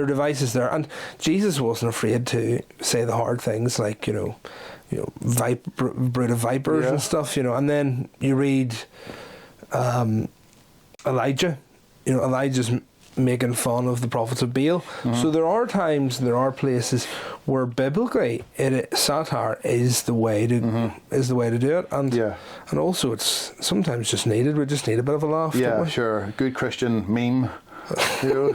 are devices there, and Jesus wasn't afraid to say the hard things, like, you know, brood of vipers and stuff. You know, and then you read Elijah. You know, Elijah's making fun of the prophets of Baal. So there are times, there are places where biblically satire is the way to do it, and also it's sometimes just needed. We just need a bit of a laugh. Yeah, don't we? sure. Good Christian meme. You know?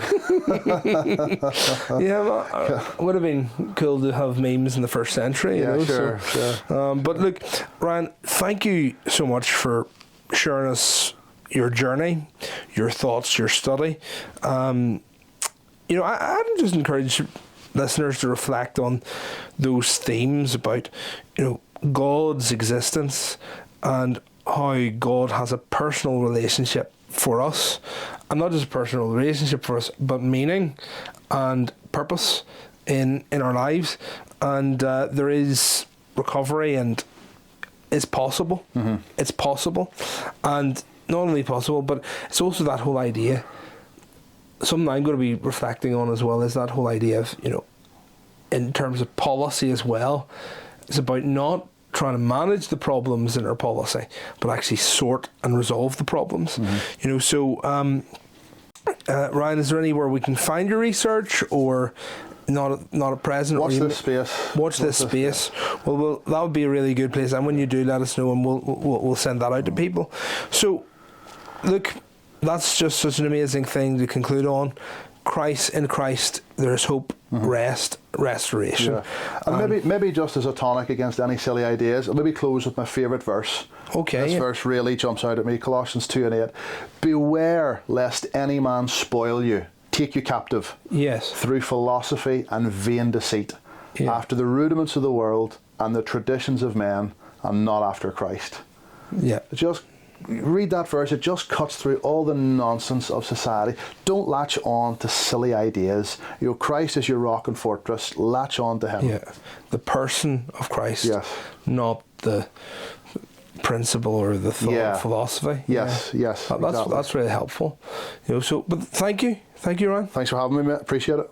Yeah, well, it would have been cool to have memes in the first century. You know, sure. But look, Ryan, thank you so much for sharing us your journey, your thoughts, your study. You know, I'd just encourage listeners to reflect on those themes about, you know, God's existence and how God has a personal relationship for us, and not just a personal relationship for us, but meaning and purpose in our lives, and there is recovery, and it's possible. It's possible, and not only possible, but it's also that whole idea. Something I'm going to be reflecting on as well is that whole idea of, you know, in terms of policy as well, it's about not trying to manage the problems in our policy, but actually sort and resolve the problems. You know, so Ryan, is there anywhere we can find your research, or not at present? Watch this space. Watch this space. Well, that would be a really good place, and when you do, let us know, and we'll send that out to people. So, look, that's just such an amazing thing to conclude on. In Christ, there is hope, rest, restoration. Yeah. And maybe just as a tonic against any silly ideas, I'll maybe close with my favourite verse. Okay. This verse really jumps out at me, Colossians 2:8. Beware lest any man spoil you, take you captive, through philosophy and vain deceit, after the rudiments of the world and the traditions of men, and not after Christ. Yeah. Just read that verse. It just cuts through all the nonsense of society. Don't latch on to silly ideas. You know, Christ is your rock and fortress. Latch on to him. Yeah, the person of Christ, not the principle or the thought philosophy. Yes. That's really helpful. You know, so but thank you, Ryan. Thanks for having me, mate. Appreciate it.